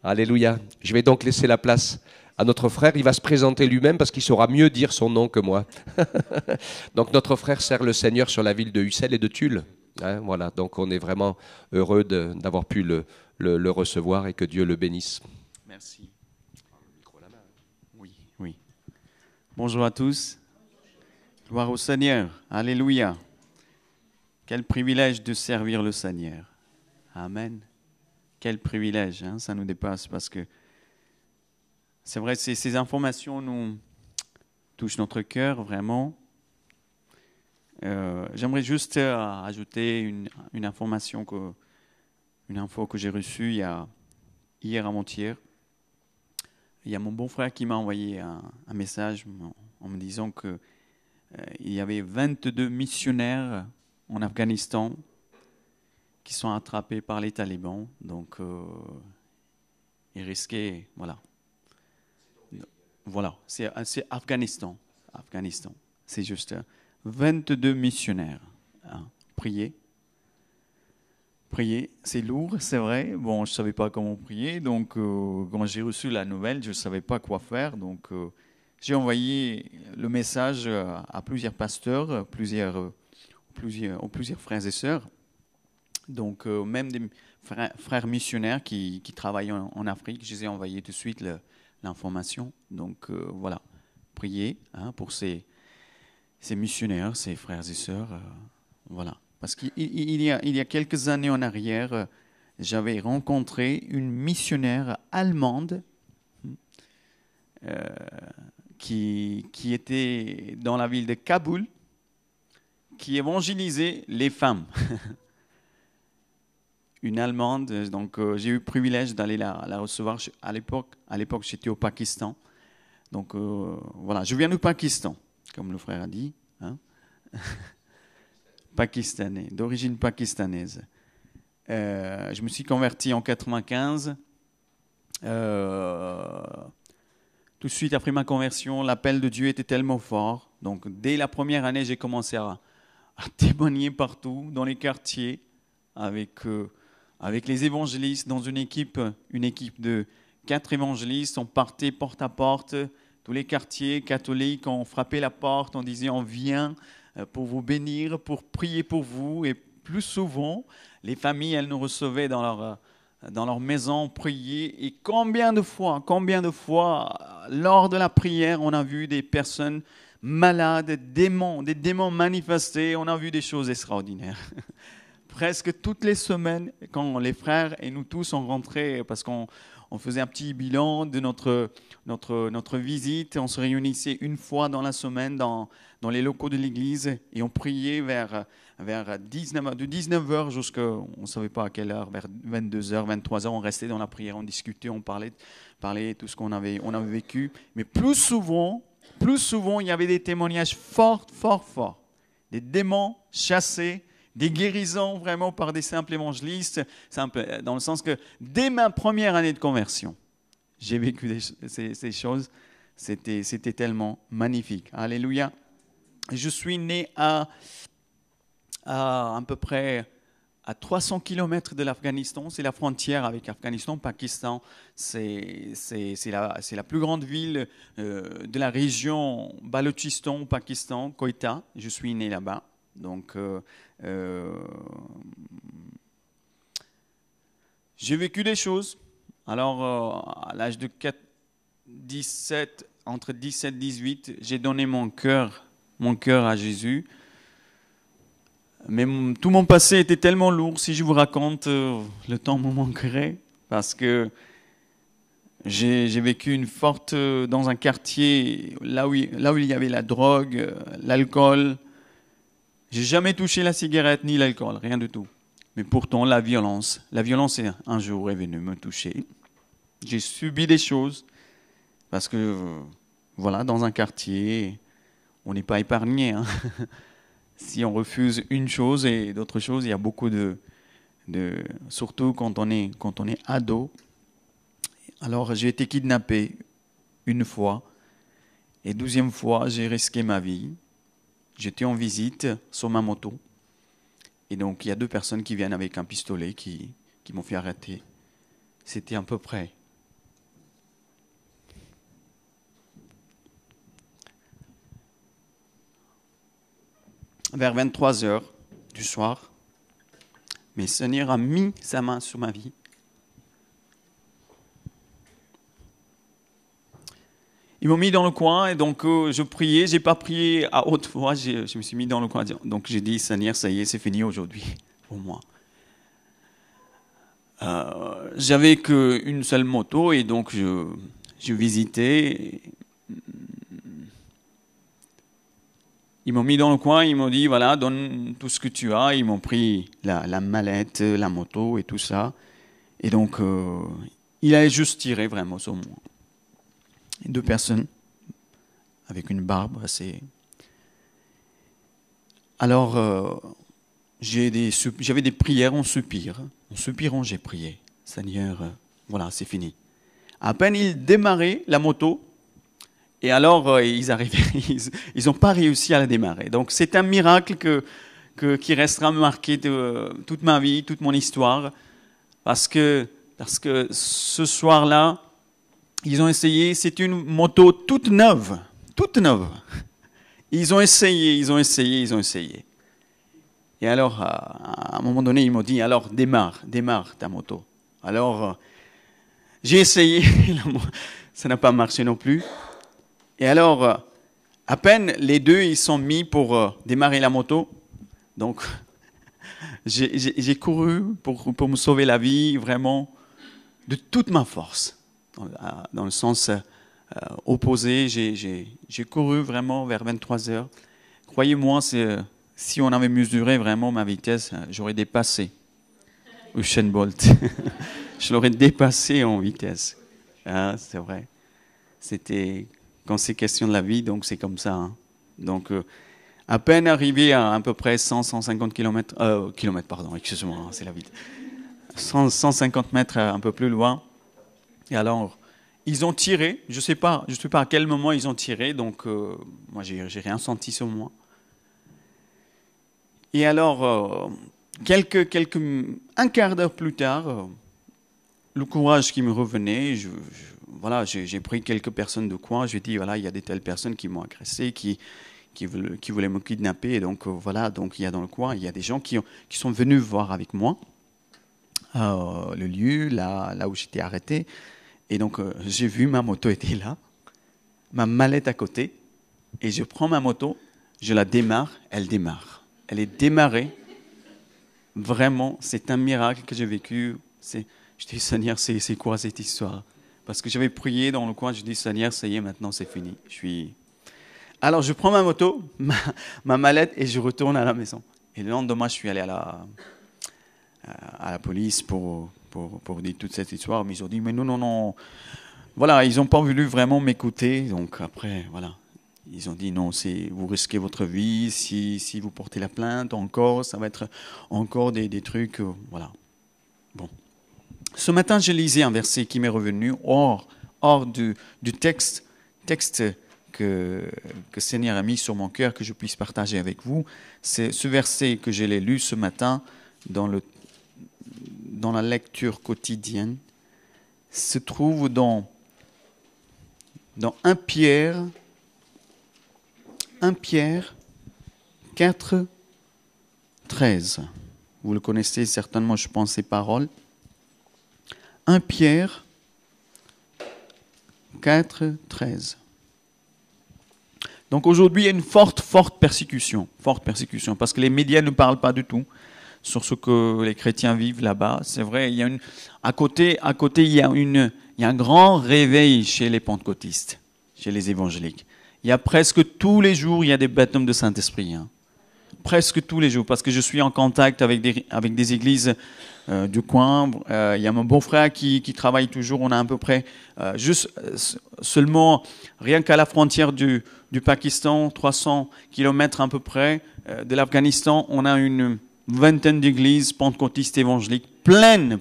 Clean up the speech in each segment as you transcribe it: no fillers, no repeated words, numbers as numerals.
Alléluia. Je vais donc laisser la place à notre frère. Il va se présenter lui-même parce qu'il saura mieux dire son nom que moi. Donc notre frère sert le Seigneur sur la ville de Ussel et de Tulle. Hein, voilà, donc on est vraiment heureux d'avoir pu le recevoir et que Dieu le bénisse. Merci. Oui, oui. Bonjour à tous. Gloire au Seigneur. Alléluia. Quel privilège de servir le Seigneur. Amen. Quel privilège, hein, ça nous dépasse parce que c'est vrai, ces informations nous touchent notre cœur vraiment. J'aimerais juste ajouter une information une info que j'ai reçue hier avant-hier. Il y a mon bon frère qui m'a envoyé un message en me disant que il y avait 22 missionnaires en Afghanistan qui sont attrapés par les talibans. Donc, ils risquaient, voilà. Voilà, c'est Afghanistan. Afghanistan. C'est juste 22 missionnaires. Hein. Priez. Prier, c'est lourd, c'est vrai. Bon, je ne savais pas comment prier. Donc, quand j'ai reçu la nouvelle, je ne savais pas quoi faire. Donc, j'ai envoyé le message à plusieurs pasteurs, plusieurs frères et sœurs. Donc, même des frères missionnaires qui travaillent en Afrique, je les ai envoyé tout de suite l'information. Donc, voilà, priez hein, pour ces missionnaires, ces frères et sœurs. Voilà. Parce qu'il y a quelques années en arrière, j'avais rencontré une missionnaire allemande qui était dans la ville de Kaboul, qui évangélisait les femmes. Une Allemande, donc j'ai eu le privilège d'aller la recevoir. À l'époque, j'étais au Pakistan. Donc voilà, je viens du Pakistan, comme le frère a dit. Hein. Pakistanais, d'origine pakistanaise. Je me suis converti en 95. Tout de suite après ma conversion, l'appel de Dieu était tellement fort. Donc dès la première année, j'ai commencé à témoigner partout, dans les quartiers, avec les évangélistes, dans une équipe de 4 évangélistes. On partait porte à porte, tous les quartiers catholiques, on frappait la porte, on disait on vient pour vous bénir, pour prier pour vous. Et plus souvent, les familles, elles nous recevaient dans leur maison, prier. Et combien de fois, lors de la prière, on a vu des personnes malades, des démons manifestés, on a vu des choses extraordinaires. Presque toutes les semaines, quand les frères et nous tous on rentrait, parce qu'on faisait un petit bilan de notre visite, on se réunissait une fois dans la semaine dans les locaux de l'église et on priait vers 19h jusqu'à, on ne savait pas à quelle heure, vers 22h, 23h, on restait dans la prière, on discutait, on parlait de tout ce qu'on avait vécu. Mais plus souvent, il y avait des témoignages forts, des démons chassés, des guérisons vraiment par des simples évangélistes, dans le sens que dès ma première année de conversion, j'ai vécu ces choses. C'était tellement magnifique. Alléluia. Je suis né à peu près à 300 km de l'Afghanistan. C'est la frontière avec l'Afghanistan. Pakistan, c'est la plus grande ville de la région Balochistan, Pakistan, Quetta. Je suis né là-bas. Donc, j'ai vécu des choses. Alors, à l'âge de entre 17 et 18, j'ai donné mon cœur à Jésus. Mais tout mon passé était tellement lourd. Si je vous raconte, le temps me manquerait. Parce que j'ai vécu dans un quartier là où il y avait la drogue, l'alcool. J'ai jamais touché la cigarette ni l'alcool, rien du tout. Mais pourtant, la violence un jour est venue me toucher. J'ai subi des choses parce que, voilà, dans un quartier, on n'est pas épargné. Hein. Si on refuse une chose et d'autres choses, il y a beaucoup surtout quand on est ado. Alors, j'ai été kidnappé une fois et 12e fois, j'ai risqué ma vie. J'étais en visite sur ma moto. Et donc, il y a 2 personnes qui viennent avec un pistolet qui m'ont fait arrêter. C'était à peu près vers 23 heures du soir. Mais le Seigneur a mis sa main sur ma vie. Ils m'ont mis dans le coin et donc je priais. Je n'ai pas prié à haute voix, je me suis mis dans le coin. Donc j'ai dit, Seigneur, ça y est, c'est fini aujourd'hui pour moi. J'avais qu'une seule moto et donc je visitais. Ils m'ont mis dans le coin, ils m'ont dit, voilà, donne tout ce que tu as. Ils m'ont pris la mallette, la moto et tout ça. Et donc, il a juste tiré vraiment sur moi. Et 2 personnes avec une barbe assez... Alors, j'avais des prières en soupir. En soupirant, j'ai prié. Seigneur, voilà, c'est fini. À peine ils démarraient la moto, et alors ils arrivaient, ils n'ont pas réussi à la démarrer. Donc c'est un miracle qui restera marqué de toute ma vie, toute mon histoire, parce que ce soir-là, ils ont essayé, c'est une moto toute neuve. Ils ont essayé. Et alors, à un moment donné, ils m'ont dit, alors démarre ta moto. Alors, j'ai essayé, ça n'a pas marché non plus. Et alors, à peine les 2, ils sont mis pour démarrer la moto. Donc, j'ai couru pour me sauver la vie, vraiment, de toute ma force. Dans le sens opposé, j'ai couru vraiment vers 23 heures. Croyez-moi, si on avait mesuré vraiment ma vitesse, j'aurais dépassé Usain Bolt. Je l'aurais dépassé en vitesse. Ah, c'est vrai. Quand c'est question de la vie, donc c'est comme ça. Hein. Donc, à peine arrivé à peu près 150 km, pardon, excusez-moi, hein, c'est la vie. 150 mètres un peu plus loin. Et alors, ils ont tiré. Je ne sais pas à quel moment ils ont tiré. Donc, moi, j'ai rien senti sur moi. Et alors, un quart d'heure plus tard, le courage qui me revenait, voilà, j'ai pris quelques personnes de coin, j'ai dit, voilà, il y a des telles personnes qui m'ont agressé, qui voulaient me kidnapper, et donc voilà, donc il y a dans le coin, il y a des gens qui sont venus voir avec moi le lieu, là où j'étais arrêté, et donc j'ai vu ma moto était là, ma mallette à côté, et je prends ma moto, je la démarre, elle démarre. Elle est démarrée. Vraiment, c'est un miracle que j'ai vécu. Je dis, Seigneur, c'est quoi cette histoire? Parce que j'avais prié dans le coin, je dis, Seigneur, ça y est, maintenant c'est fini. Alors, je prends ma moto, ma mallette, et je retourne à la maison. Et le lendemain, je suis allé à la police pour dire toute cette histoire. Mais ils ont dit, mais non. Voilà, ils n'ont pas voulu vraiment m'écouter. Donc après, voilà. Ils ont dit non, vous risquez votre vie, si vous portez la plainte encore, ça va être encore des trucs, voilà. Bon. Ce matin, je lisais un verset qui m'est revenu hors du texte que Seigneur a mis sur mon cœur, que je puisse partager avec vous. C'est ce verset que je l'ai lu ce matin dans la lecture quotidienne, se trouve dans 1 Pierre 4, 13. Vous le connaissez certainement, je pense, ces paroles. 1 Pierre 4, 13. Donc aujourd'hui, il y a une forte persécution, parce que les médias ne parlent pas du tout sur ce que les chrétiens vivent là-bas. C'est vrai, à côté, il y a un grand réveil chez les pentecôtistes, chez les évangéliques. Il y a presque tous les jours, il y a des baptêmes de Saint-Esprit. Hein. Presque tous les jours, parce que je suis en contact avec des églises du coin. Il y a mon beau-frère qui travaille toujours. On a à peu près, seulement, rien qu'à la frontière du Pakistan, 300 kilomètres à peu près, de l'Afghanistan, on a une vingtaine d'églises pentecôtistes évangéliques pleines.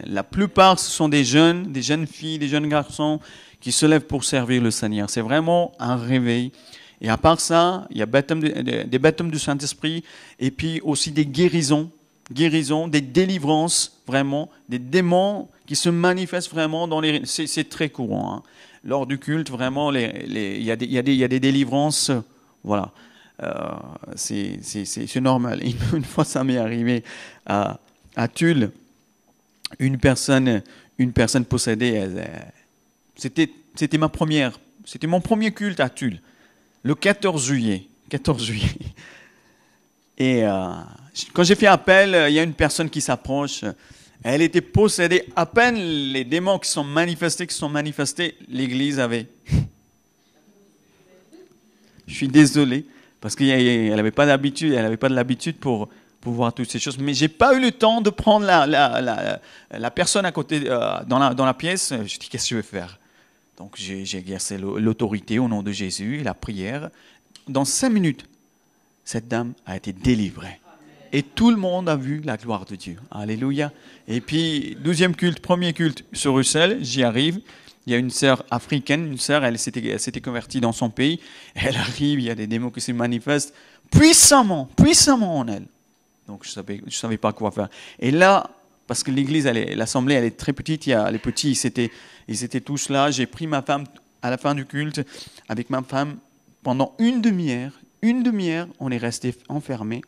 La plupart, ce sont des jeunes filles, des jeunes garçons qui se lèvent pour servir le Seigneur. C'est vraiment un réveil. Et à part ça, il y a des baptêmes du Saint-Esprit et puis aussi des guérisons, des délivrances, vraiment, des démons qui se manifestent vraiment dans les... C'est très courant. Hein. Lors du culte, vraiment, il y a des délivrances, voilà. c'est normal. Une fois, ça m'est arrivé à Tulle. Une personne possédée. C'était mon premier culte à Tulle, le 14 juillet. 14 juillet. Et quand j'ai fait appel, il y a une personne qui s'approche. Elle était possédée. À peine les démons qui sont manifestés, l'église avait. Je suis désolé, parce qu'elle n'avait pas d'habitude, elle n'avait pas de l'habitude pour voir toutes ces choses. Mais j'ai pas eu le temps de prendre la personne à côté, dans la pièce. Je dis, qu'est-ce que je vais faire? Donc j'ai exercé l'autorité au nom de Jésus, la prière. Dans 5 minutes, cette dame a été délivrée. Et tout le monde a vu la gloire de Dieu. Alléluia. Et puis, 12e culte, premier culte sur Russell, j'y arrive. Il y a une sœur africaine, elle s'était convertie dans son pays. Elle arrive, il y a des démons qui se manifestent puissamment en elle. Donc, je savais pas quoi faire. Et là, parce que l'église, l'assemblée, elle est très petite, les petits, ils étaient tous là. J'ai pris ma femme à la fin du culte, avec ma femme, pendant une demi-heure, on est resté enfermés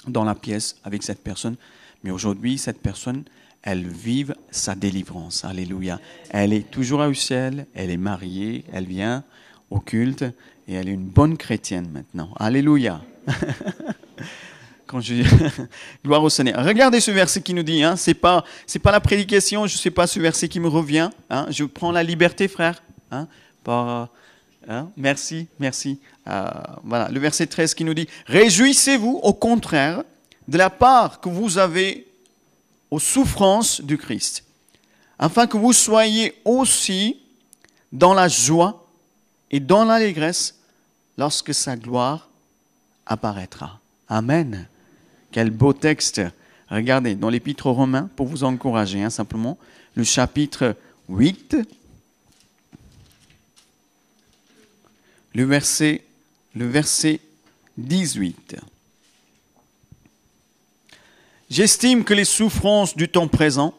dans la pièce avec cette personne. Mais aujourd'hui, cette personne, elle vive sa délivrance. Alléluia. Elle est toujours à Ussel, elle est mariée, elle vient au culte et elle est une bonne chrétienne maintenant. Alléluia. Gloire au Seigneur. Regardez ce verset qui nous dit, c'est pas la prédication, je sais pas ce verset qui me revient. Je prends la liberté, frère. Merci. Voilà, le verset 13 qui nous dit, réjouissez-vous au contraire de la part que vous avez aux souffrances du Christ, afin que vous soyez aussi dans la joie et dans l'allégresse lorsque sa gloire apparaîtra. Amen. Quel beau texte. Regardez, dans l'Épître aux Romains, pour vous encourager, simplement, le chapitre 8, le verset 18. J'estime que les souffrances du temps présent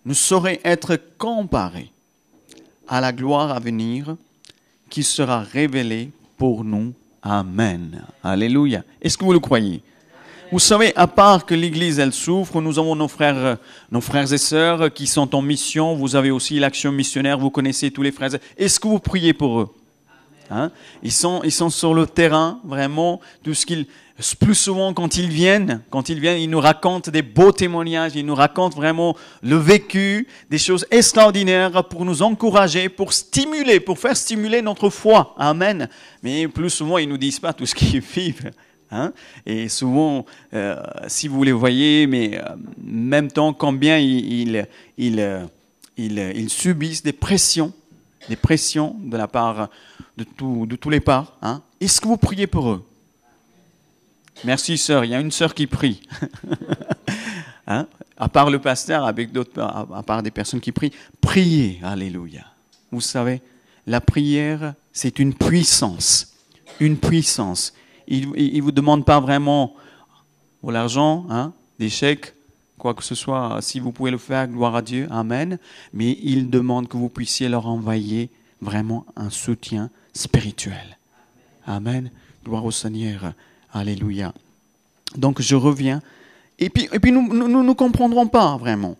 ne sauraient être comparées à la gloire à venir qui sera révélée pour nous. Amen. Alléluia. Est-ce que vous le croyez? Vous savez, à part que l'Église, elle souffre, nous avons nos frères et sœurs qui sont en mission. Vous avez aussi l'action missionnaire, vous connaissez tous les frères. Est-ce que vous priez pour eux? Ils sont sur le terrain, vraiment, plus souvent quand ils viennent, ils nous racontent des beaux témoignages, ils nous racontent vraiment le vécu, des choses extraordinaires pour nous encourager, pour faire stimuler notre foi. Amen. Mais plus souvent, ils nous disent pas tout ce qu'ils vivent. Et souvent, si vous les voyez, mais même temps, combien ils subissent des pressions de la part de tous les parts. Est-ce que vous priez pour eux? Merci, sœur. Il y a une sœur qui prie. À part le pasteur, avec d'autres, à part des personnes qui prient, priez. Alléluia. Vous savez, la prière, c'est une puissance. Une puissance. Il ne vous demande pas vraiment l'argent, des chèques, quoi que ce soit. Si vous pouvez le faire, gloire à Dieu. Amen. Mais il demande que vous puissiez leur envoyer vraiment un soutien spirituel. Amen. Gloire au Seigneur. Alléluia. Donc je reviens. Et puis nous ne comprendrons pas vraiment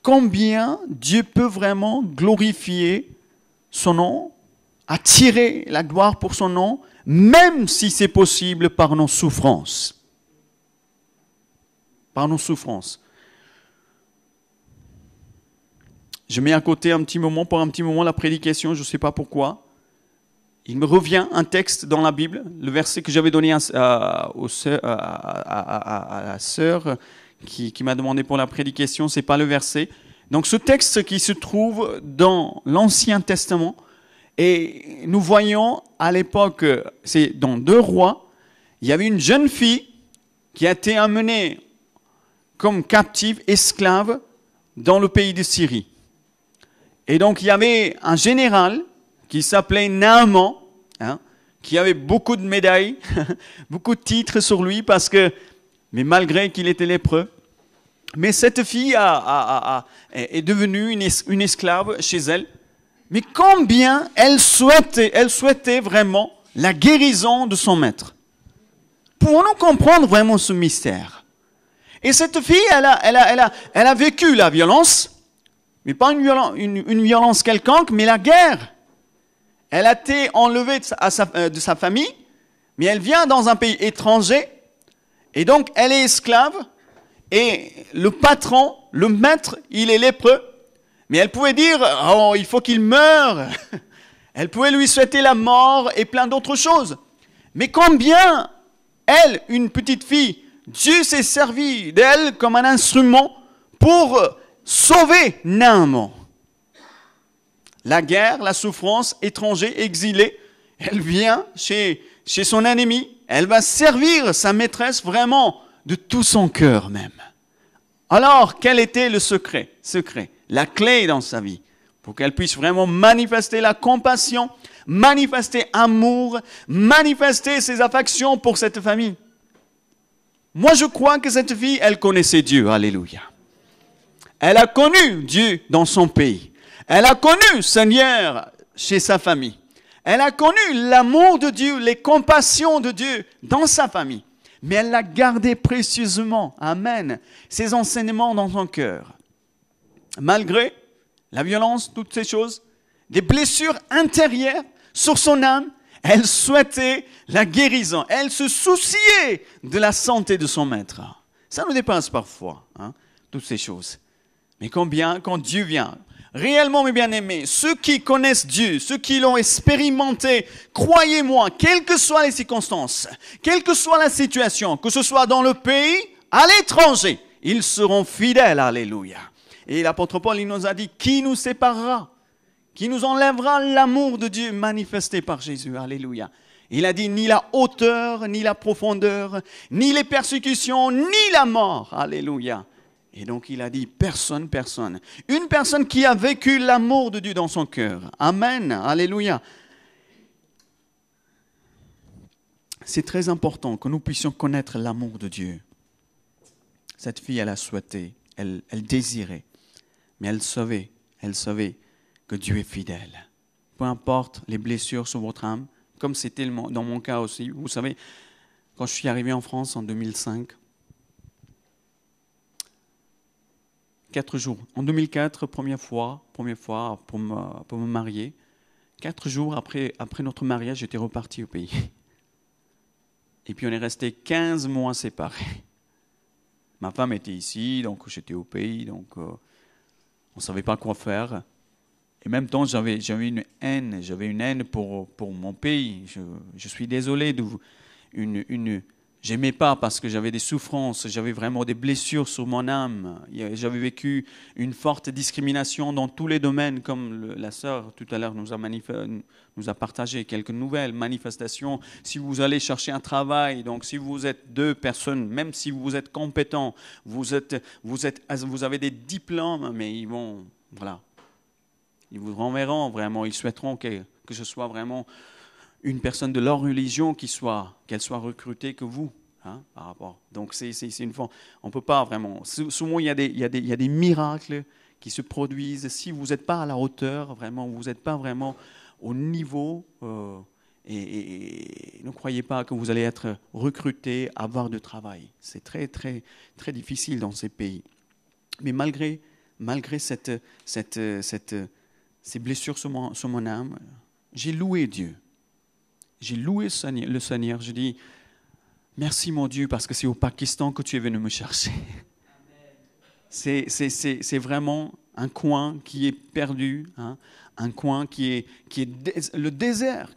combien Dieu peut vraiment glorifier son nom, attirer la gloire pour son nom, même si c'est possible par nos souffrances. Par nos souffrances. Je mets à côté pour un petit moment la prédication, je ne sais pas pourquoi. Il me revient un texte dans la Bible, le verset que j'avais donné à la sœur qui m'a demandé pour la prédication, ce n'est pas le verset. Donc ce texte qui se trouve dans l'Ancien Testament, et nous voyons à l'époque, c'est dans 2 Rois, il y avait une jeune fille qui a été amenée comme captive, esclave, dans le pays de Syrie. Et donc il y avait un général qui s'appelait Naaman, qui avait beaucoup de médailles, beaucoup de titres sur lui, mais malgré qu'il était lépreux. Mais cette fille est devenue une esclave chez elle. Mais combien elle souhaitait vraiment la guérison de son maître. Pouvons-nous comprendre vraiment ce mystère? Et cette fille, elle a vécu la violence, mais pas une violence quelconque, mais la guerre. Elle a été enlevée de sa famille, mais elle vient dans un pays étranger, et donc elle est esclave, et le patron, le maître, il est lépreux, mais elle pouvait dire, oh, il faut qu'il meure. Elle pouvait lui souhaiter la mort et plein d'autres choses. Mais combien, elle, une petite fille, Dieu s'est servi d'elle comme un instrument pour sauver Naaman. La guerre, la souffrance, étranger, exilé, elle vient chez son ennemi. Elle va servir sa maîtresse vraiment de tout son cœur même. Alors, quel était le secret? La clé dans sa vie, pour qu'elle puisse vraiment manifester la compassion, manifester amour, manifester ses affections pour cette famille. Moi, je crois que cette fille, elle connaissait Dieu. Alléluia. Elle a connu Dieu dans son pays. Elle a connu Seigneur chez sa famille. Elle a connu l'amour de Dieu, les compassions de Dieu dans sa famille. Mais elle l'a gardé précieusement. Amen. Ses enseignements dans son cœur. Malgré la violence, toutes ces choses, des blessures intérieures sur son âme, elle souhaitait la guérison. Elle se souciait de la santé de son maître. Ça nous dépasse parfois, toutes ces choses. Mais combien, quand Dieu vient, réellement mes bien-aimés, ceux qui connaissent Dieu, ceux qui l'ont expérimenté, croyez-moi, quelles que soient les circonstances, quelle que soit la situation, que ce soit dans le pays, à l'étranger, ils seront fidèles. Alléluia. Et l'apôtre Paul, il nous a dit, qui nous séparera? Qui nous enlèvera l'amour de Dieu manifesté par Jésus? Alléluia. Il a dit, ni la hauteur, ni la profondeur, ni les persécutions, ni la mort. Alléluia. Et donc il a dit, personne. Une personne qui a vécu l'amour de Dieu dans son cœur. Amen. Alléluia. C'est très important que nous puissions connaître l'amour de Dieu. Cette fille, elle a souhaité, elle désirait, mais elle savait que Dieu est fidèle. Peu importe les blessures sur votre âme, comme c'était dans mon cas aussi. Vous savez, quand je suis arrivé en France en 2005, 4 jours. En 2004, première fois pour me marier. 4 jours après notre mariage, j'étais reparti au pays. Et puis on est resté 15 mois séparés. Ma femme était ici, donc j'étais au pays, donc on ne savait pas quoi faire. Et en même temps, j'avais une haine pour mon pays. Je suis désolé de vous. J'aimais pas parce que j'avais des souffrances, j'avais vraiment des blessures sur mon âme. J'avais vécu une forte discrimination dans tous les domaines, comme la sœur tout à l'heure nous a partagé quelques nouvelles manifestations. Si vous allez chercher un travail, donc si vous êtes 2 personnes, même si vous êtes compétent, vous avez des diplômes, mais ils vous renverront vraiment, ils souhaiteront que je sois vraiment une personne de leur religion qu'elle soit recrutée que vous, par rapport. Donc c'est une fois, on peut pas vraiment. Souvent il y a des miracles qui se produisent. Si vous n'êtes pas à la hauteur, vraiment, vous n'êtes pas vraiment au niveau, et ne croyez pas que vous allez être recruté, avoir de travail. C'est très très très difficile dans ces pays. Mais malgré ces blessures sur mon âme, j'ai loué Dieu. J'ai loué le Seigneur. Je dis, merci mon Dieu, parce que c'est au Pakistan que tu es venu me chercher. C'est vraiment un coin qui est perdu, un coin qui est le désert,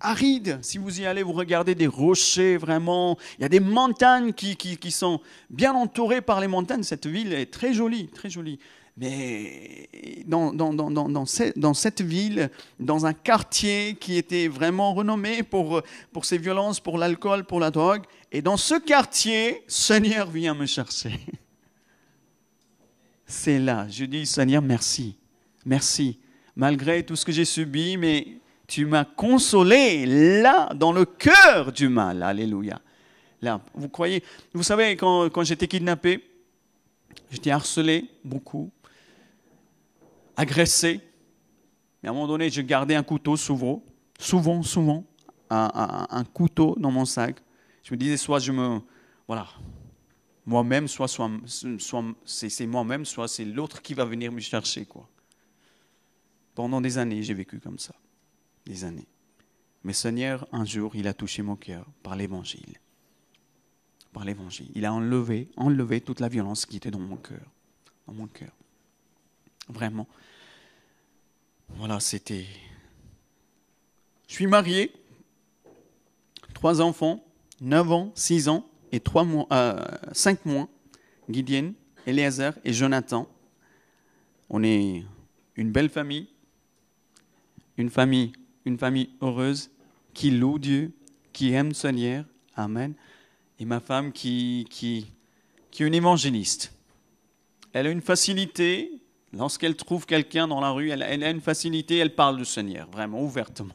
aride. Si vous y allez, vous regardez des rochers, vraiment. Il y a des montagnes qui sont bien entourées par les montagnes. Cette ville est très jolie, très jolie. Mais dans cette ville, dans un quartier qui était vraiment renommé pour ses violences, pour l'alcool, pour la drogue, et dans ce quartier, Seigneur vient me chercher. C'est là, je dis Seigneur, merci, merci. Malgré tout ce que j'ai subi, mais tu m'as consolé là, dans le cœur du mal. Alléluia. Là, vous savez, quand j'étais kidnappé, j'étais harcelé beaucoup. Agressé. Mais à un moment donné, je gardais un couteau souvent, un couteau dans mon sac. Je me disais, soit voilà, moi-même, soit c'est moi-même, soit c'est l'autre qui va venir me chercher, quoi. Pendant des années, j'ai vécu comme ça, des années. Mais Seigneur, un jour, il a touché mon cœur par l'Évangile. Par l'Évangile. Il a enlevé toute la violence qui était dans mon cœur. Dans mon cœur. Vraiment. Voilà, c'était... Je suis marié, 3 enfants, 9 ans, 6 ans et 5 mois. Gideon, Eliezer et Jonathan. On est une belle famille. Une famille heureuse qui loue Dieu, qui aime le Seigneur. Amen. Et ma femme qui est une évangéliste. Elle a une facilité, lorsqu'elle trouve quelqu'un dans la rue, elle a une facilité, elle parle du Seigneur, vraiment, ouvertement.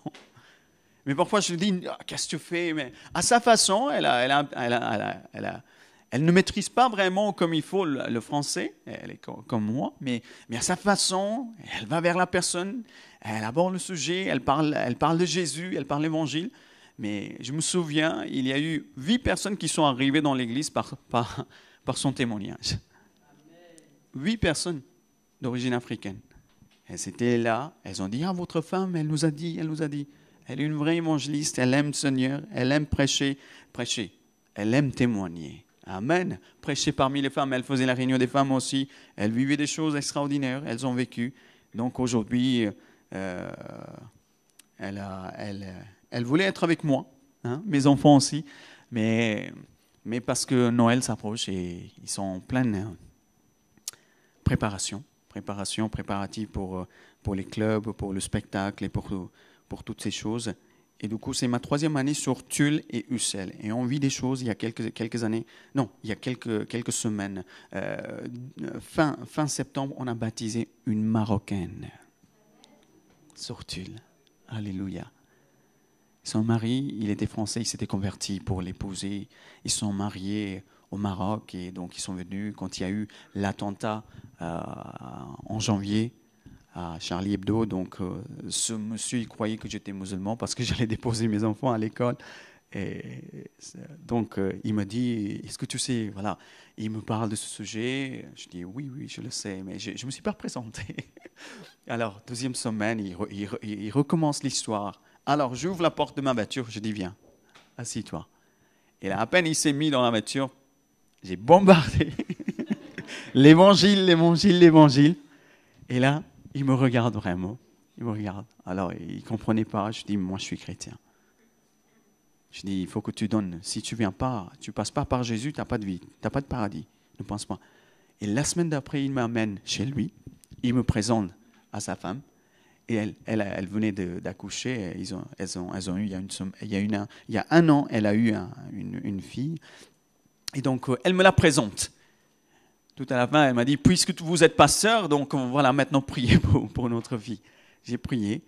Mais parfois, je lui dis, qu'est-ce que tu fais? Mais à sa façon, elle ne maîtrise pas vraiment comme il faut le français, elle est comme moi, mais à sa façon, elle va vers la personne, elle aborde le sujet, elle parle de Jésus, elle parle de l'Évangile. Mais je me souviens, il y a eu 8 personnes qui sont arrivées dans l'église par son témoignage. 8 personnes d'origine africaine. Elles étaient là, elles ont dit, votre femme, elle nous a dit. Elle est une vraie évangéliste, elle aime le Seigneur, elle aime prêcher, elle aime témoigner. Amen. Prêcher parmi les femmes, elle faisait la réunion des femmes aussi, elle vivait des choses extraordinaires, elles ont vécu. Donc aujourd'hui, elle voulait être avec moi, hein, mes enfants aussi, mais parce que Noël s'approche et ils sont en pleine préparatif pour les clubs, pour le spectacle et pour toutes ces choses. Et du coup, c'est ma 3e année sur Tulle et Ussel. Et on vit des choses il y a quelques années, non, il y a quelques semaines. Fin septembre, on a baptisé une Marocaine sur Tulle. Alléluia. Son mari, il était français, il s'était converti pour l'épouser. Ils sont mariés au Maroc et donc ils sont venus quand il y a eu l'attentat en janvier à Charlie Hebdo. Donc ce monsieur, il croyait que j'étais musulman parce que j'allais déposer mes enfants à l'école. Et donc il me dit, est-ce que tu sais, voilà, il me parle de ce sujet. Je dis oui, je le sais, mais je ne me suis pas présenté. Alors, 2e semaine, il recommence l'histoire. Alors, j'ouvre la porte de ma voiture, je dis, viens, assis-toi. Et là, à peine il s'est mis dans la voiture, j'ai bombardé l'évangile. Et là, il me regarde vraiment. Il me regarde. Alors, il ne comprenait pas. Je dis, moi, je suis chrétien. Je dis, il faut que tu donnes. Si tu ne viens pas, tu ne passes pas par Jésus, tu n'as pas de vie, tu n'as pas de paradis. Ne pense pas. Et la semaine d'après, il m'amène chez lui. Il me présente à sa femme. Et elle venait d'accoucher. Elles ont eu, il y a 1 an, elle a eu une fille. Et donc, elle me la présente. Tout à la fin, elle m'a dit, puisque vous êtes pasteur, donc voilà, maintenant priez pour notre fille. J'ai prié.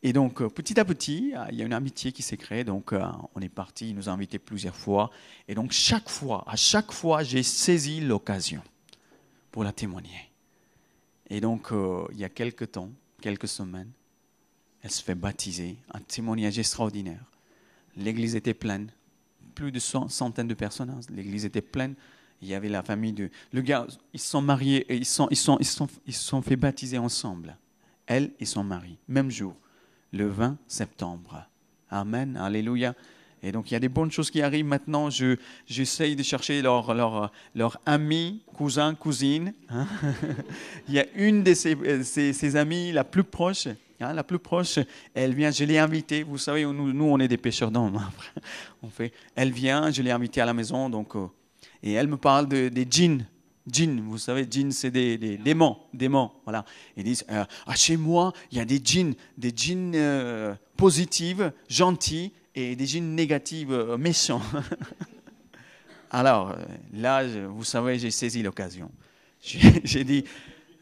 Et donc, petit à petit, il y a une amitié qui s'est créée. Donc, on est parti, il nous a invités plusieurs fois. Et donc, à chaque fois, j'ai saisi l'occasion pour la témoigner. Et donc, il y a quelques semaines, elle se fait baptiser, un témoignage extraordinaire. L'église était pleine, plus de centaines de personnes, hein. L'église était pleine. Il y avait la famille le gars, ils se sont mariés et ils se sont fait baptiser ensemble. Elle et son mari, même jour, le 20 septembre. Amen, alléluia. Et donc, il y a des bonnes choses qui arrivent maintenant. J'essaye de chercher leur ami, cousin, cousine. Hein. Il y a une de ses amies la plus proche. Hein, la plus proche, elle vient, je l'ai invitée. Vous savez, nous, on est des pêcheurs d'hommes. Elle vient, je l'ai invitée à la maison. Donc, et elle me parle des djinns. Djinns, vous savez, djinns, c'est des démons. Voilà. Ils disent, chez moi, il y a des djinns positifs, gentils, et des djinns négatifs, méchants. Alors, là, vous savez, j'ai saisi l'occasion. J'ai dit,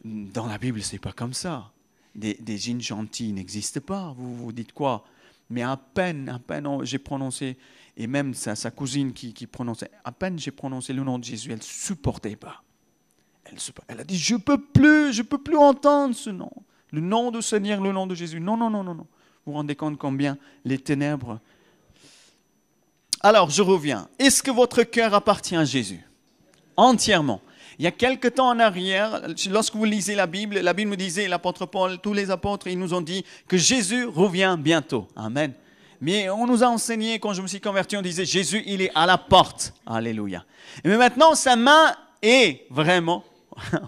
dans la Bible, c'est pas comme ça. Des djinns gentils n'existent pas. Vous dites quoi? Mais à peine j'ai prononcé, et même sa cousine qui prononçait, à peine j'ai prononcé le nom de Jésus, elle ne supportait pas. Elle a dit, je peux plus entendre ce nom. Le nom du Seigneur, le nom de Jésus. Non. Vous vous rendez compte combien les ténèbres Alors, je reviens. Est-ce que votre cœur appartient à Jésus? Entièrement. Il y a quelque temps en arrière, lorsque vous lisez la Bible me disait, l'apôtre Paul, tous les apôtres, ils nous ont dit que Jésus revient bientôt. Amen. Mais on nous a enseigné, quand je me suis converti, on disait Jésus, il est à la porte. Alléluia. Mais maintenant, sa main est vraiment,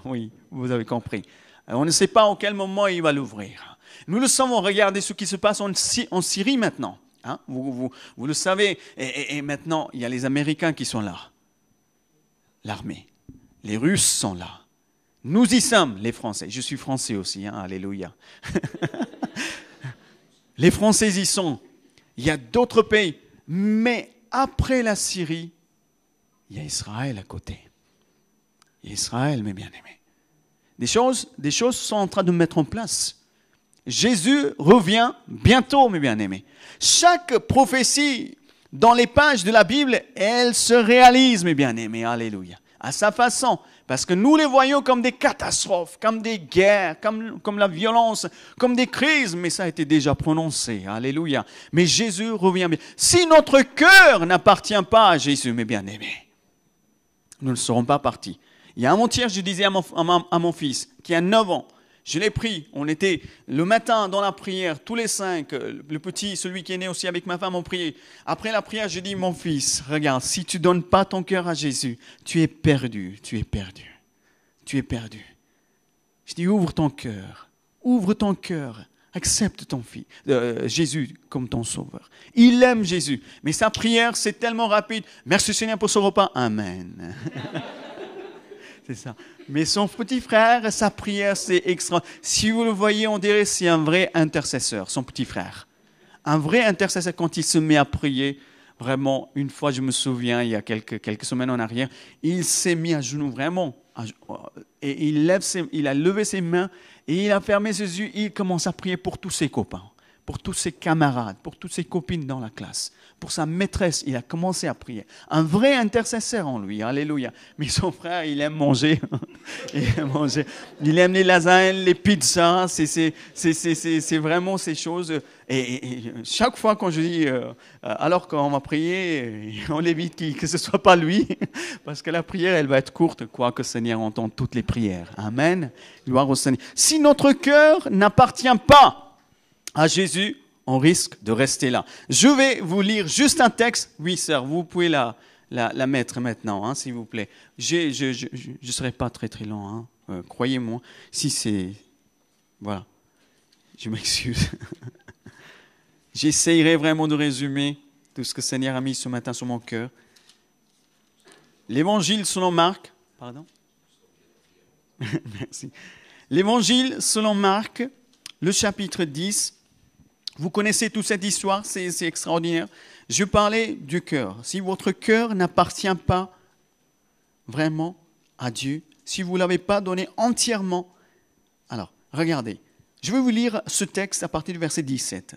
oui, vous avez compris. On ne sait pas en quel moment il va l'ouvrir. Nous le savons, regardez ce qui se passe en Syrie maintenant. Hein? Vous le savez. Et maintenant, il y a les Américains qui sont là. L'armée. Les Russes sont là. Nous y sommes, les Français. Je suis français aussi, hein? Alléluia. Les Français y sont. Il y a d'autres pays. Mais après la Syrie, il y a Israël à côté. Il y a Israël, mes bien-aimés. Des choses sont en train de mettre en place. Jésus revient bientôt, mes bien-aimés. Chaque prophétie dans les pages de la Bible, elle se réalise, mes bien-aimés. Alléluia. À sa façon. Parce que nous les voyons comme des catastrophes, comme des guerres, comme la violence, comme des crises. Mais ça a été déjà prononcé. Alléluia. Mais Jésus revient bien. Si notre cœur n'appartient pas à Jésus, mes bien-aimés, nous ne serons pas partis. Il y a un avant-hier, je disais à mon fils, qui a 9 ans, je l'ai pris, on était le matin dans la prière, tous les 5, le petit, celui qui est né aussi avec ma femme, on priait. Après la prière, je dis, mon fils, regarde, si tu ne donnes pas ton cœur à Jésus, tu es perdu, tu es perdu, tu es perdu. Je dis, ouvre ton cœur, accepte ton fils, Jésus comme ton sauveur. Il aime Jésus, mais sa prière, c'est tellement rapide. Merci Seigneur pour ce repas, amen. C'est ça. Mais son petit frère, sa prière, c'est extra. Si vous le voyez, on dirait que c'est un vrai intercesseur, son petit frère. Un vrai intercesseur quand il se met à prier. Vraiment, une fois, je me souviens, il y a quelques semaines en arrière, il s'est mis à genoux, vraiment. Et il a levé ses mains et il a fermé ses yeux. Il commence à prier pour tous ses copains, pour tous ses camarades, pour toutes ses copines dans la classe. Pour sa maîtresse, il a commencé à prier. Un vrai intercesseur en lui, alléluia. Mais son frère, il aime manger. Il aime les lasagnes, les pizzas, c'est vraiment ces choses. Et chaque fois quand je dis, alors qu'on va prier, on évite que ce ne soit pas lui, parce que la prière, elle va être courte, quoique le Seigneur entende toutes les prières. Amen. Gloire au Seigneur. Si notre cœur n'appartient pas à Jésus, on risque de rester là. Je vais vous lire juste un texte. Oui, sœur, vous pouvez la mettre maintenant, hein, s'il vous plaît. Je ne serai pas très très long, hein, croyez-moi. Si c'est... Voilà. Je m'excuse. J'essayerai vraiment de résumer tout ce que le Seigneur a mis ce matin sur mon cœur. L'évangile selon Marc. Pardon? Merci. L'évangile selon Marc, le chapitre 10. Vous connaissez toute cette histoire, c'est extraordinaire. Je parlais du cœur. Si votre cœur n'appartient pas vraiment à Dieu, si vous ne l'avez pas donné entièrement, alors regardez, je vais vous lire ce texte à partir du verset 17.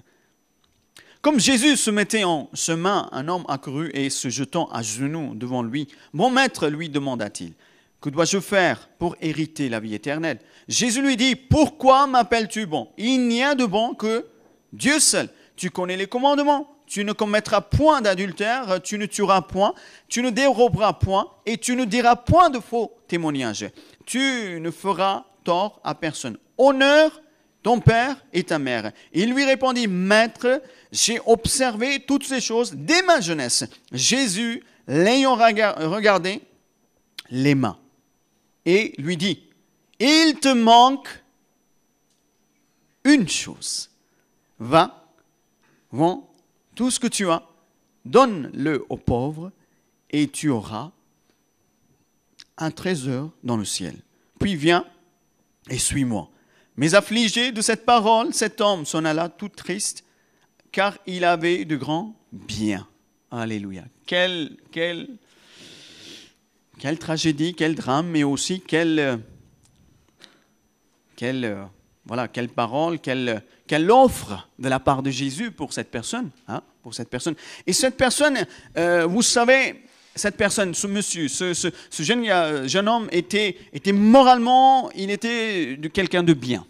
Comme Jésus se mettait en chemin, un homme accourut et se jetant à genoux devant lui, « Mon maître, lui demanda-t-il, que dois-je faire pour hériter la vie éternelle ?» Jésus lui dit, « Pourquoi m'appelles-tu bon? Il n'y a de bon que Dieu seul. Tu connais les commandements. Tu ne commettras point d'adultère, tu ne tueras point, tu ne déroberas point et tu ne diras point de faux témoignages. Tu ne feras tort à personne. Honore ton père et ta mère. » Il lui répondit, « Maître, j'ai observé toutes ces choses dès ma jeunesse. » Jésus, l'ayant regardé, l'aima et lui dit, « Il te manque une chose. Va, vends tout ce que tu as, donne-le aux pauvres, et tu auras un trésor dans le ciel. Puis viens et suis-moi. » Mais affligé de cette parole, cet homme s'en alla tout triste, car il avait de grands biens. Alléluia. Quelle tragédie, quel drame, mais aussi quelle parole, quelle offre de la part de Jésus pour cette personne. Hein, pour cette personne. Et cette personne, vous savez, cette personne, ce monsieur, ce jeune homme était moralement, il était quelqu'un de bien.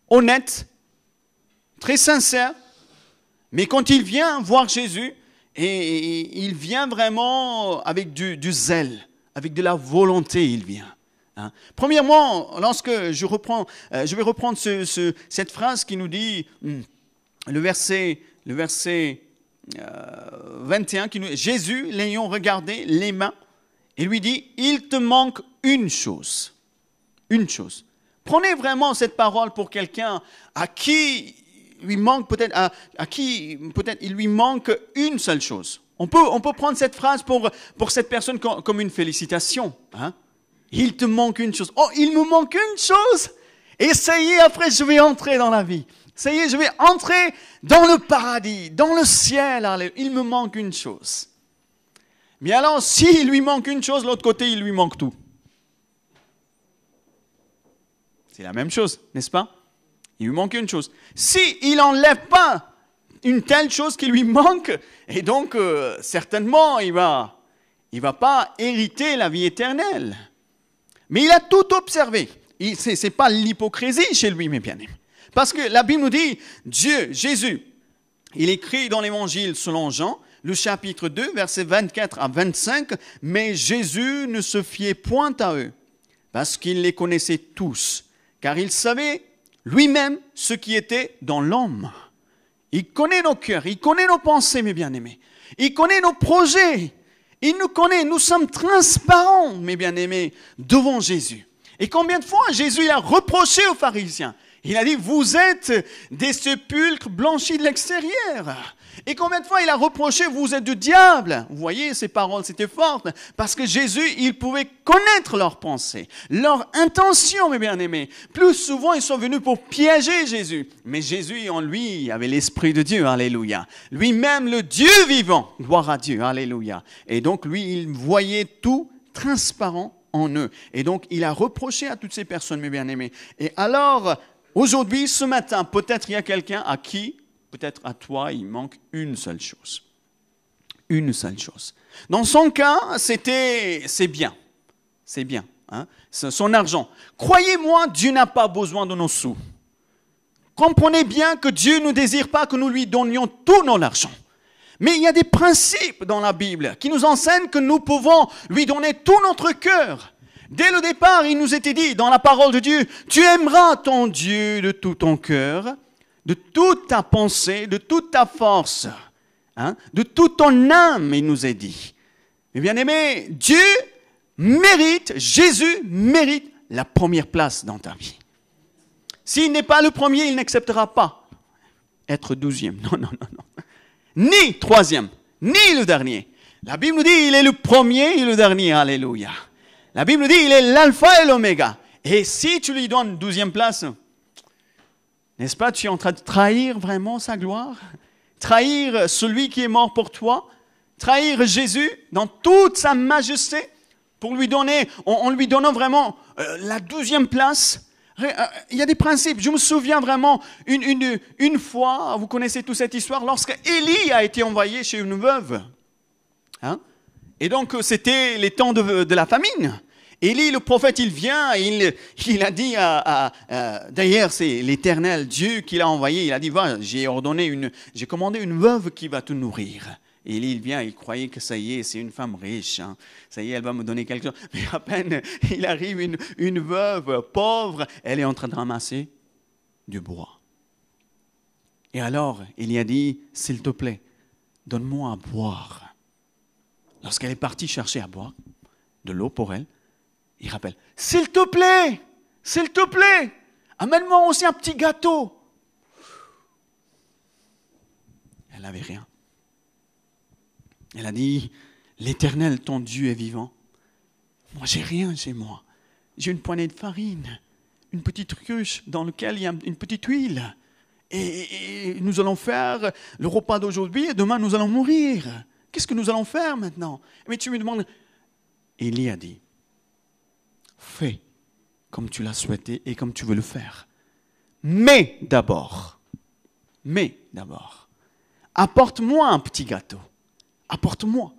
Honnête, très sincère. Mais quand il vient voir Jésus, Et il vient vraiment avec du zèle, avec de la volonté, il vient. Hein. Premièrement, lorsque je vais reprendre cette phrase qui nous dit, le verset 21, qui nous, Jésus, l'ayant regardé, les mains, et lui dit, il te manque une chose. Une chose. Prenez vraiment cette parole pour quelqu'un à qui lui manque peut-être, à qui peut-être il lui manque une seule chose. On peut prendre cette phrase pour cette personne comme une félicitation. Hein? Il te manque une chose. Oh, il me manque une chose. Et ça y est, après je vais entrer dans la vie. Ça y est, je vais entrer dans le paradis, dans le ciel. Il me manque une chose. Mais alors, s'il lui manque une chose, de l'autre côté, il lui manque tout. C'est la même chose, n'est-ce pas? Il lui manque une chose. S'il n'enlève pas une telle chose qui lui manque, et donc certainement il va pas hériter la vie éternelle. Mais il a tout observé. Ce n'est pas l'hypocrisie chez lui, mes bien-aimés. Parce que la Bible nous dit, Dieu, Jésus, il écrit dans l'évangile selon Jean, le chapitre 2, versets 24 à 25, « Mais Jésus ne se fiait point à eux, parce qu'il les connaissait tous, car il savait lui-même ce qui était dans l'homme. » Il connaît nos cœurs, il connaît nos pensées, mes bien-aimés. Il connaît nos projets. Il nous connaît, nous sommes transparents, mes bien-aimés, devant Jésus. Et combien de fois Jésus il a reproché aux pharisiens? Il a dit, vous êtes des sépulcres blanchis de l'extérieur. Et combien de fois il a reproché, vous êtes du diable. Vous voyez, ces paroles, c'était fortes. Parce que Jésus, il pouvait connaître leurs pensées, leurs intentions, mes bien-aimés. Plus souvent, ils sont venus pour piéger Jésus. Mais Jésus, en lui, avait l'Esprit de Dieu, alléluia. Lui-même, le Dieu vivant, gloire à Dieu, alléluia. Et donc, lui, il voyait tout transparent en eux. Et donc, il a reproché à toutes ces personnes, mes bien-aimés. Et alors, aujourd'hui, ce matin, peut-être il y a quelqu'un à qui, peut-être à toi, il manque une seule chose. Une seule chose. Dans son cas, c'est bien. C'est bien. Hein? Son argent. Croyez-moi, Dieu n'a pas besoin de nos sous. Comprenez bien que Dieu ne désire pas que nous lui donnions tout notre argent. Mais il y a des principes dans la Bible qui nous enseignent que nous pouvons lui donner tout notre cœur. Dès le départ, il nous était dit dans la parole de Dieu, tu aimeras ton Dieu de tout ton cœur, de toute ta pensée, de toute ta force, hein, de toute ton âme, il nous est dit. Mais bien aimé, Dieu mérite, Jésus mérite la première place dans ta vie. S'il n'est pas le premier, il n'acceptera pas être 12e. Non, non, non, non. Ni 3e, ni le dernier. La Bible nous dit, il est le premier et le dernier. Alléluia. La Bible nous dit, il est l'alpha et l'oméga. Et si tu lui donnes 12e place, n'est-ce pas, tu es en train de trahir vraiment sa gloire? Trahir celui qui est mort pour toi? Trahir Jésus dans toute sa majesté pour lui donner, en lui donnant vraiment la 12e place? Il y a des principes. Je me souviens vraiment une fois, vous connaissez toute cette histoire, lorsque Élie a été envoyé chez une veuve. Hein? Et donc, c'était les temps de la famine. Élie, le prophète, il vient et il a dit d'ailleurs, c'est l'Éternel Dieu qui l'a envoyé. Il a dit, va, j'ai commandé une veuve qui va te nourrir. Et Élie, il vient, il croyait que ça y est, c'est une femme riche. Hein. Ça y est, elle va me donner quelque chose. Mais à peine, il arrive une veuve pauvre, elle est en train de ramasser du bois. Et alors, il a dit, s'il te plaît, donne-moi à boire. Lorsqu'elle est partie chercher à boire, de l'eau pour elle, il rappelle, s'il te plaît, amène-moi aussi un petit gâteau. Elle n'avait rien. Elle a dit, l'Éternel, ton Dieu est vivant. Moi, j'ai rien chez moi. J'ai une poignée de farine, une petite ruche dans laquelle il y a une petite huile. Et nous allons faire le repas d'aujourd'hui et demain nous allons mourir. Qu'est-ce que nous allons faire maintenant? Mais tu me demandes, Élie a dit, fais comme tu l'as souhaité et comme tu veux le faire. Mais d'abord, apporte-moi un petit gâteau. Apporte-moi.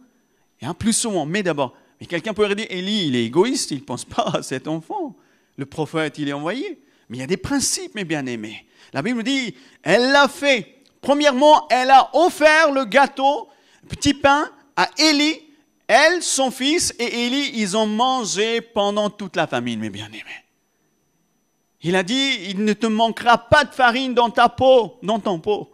Et un plus souvent, mais d'abord. Mais quelqu'un pourrait dire, Élie, il est égoïste, il ne pense pas à cet enfant. Le prophète, il est envoyé. Mais il y a des principes, mes bien-aimés. La Bible dit, elle l'a fait. Premièrement, elle a offert le gâteau petit pain à Élie. Elle, son fils et Élie, ils ont mangé pendant toute la famine, mes bien-aimés. Il a dit, il ne te manquera pas de farine dans ta peau, dans ton pot.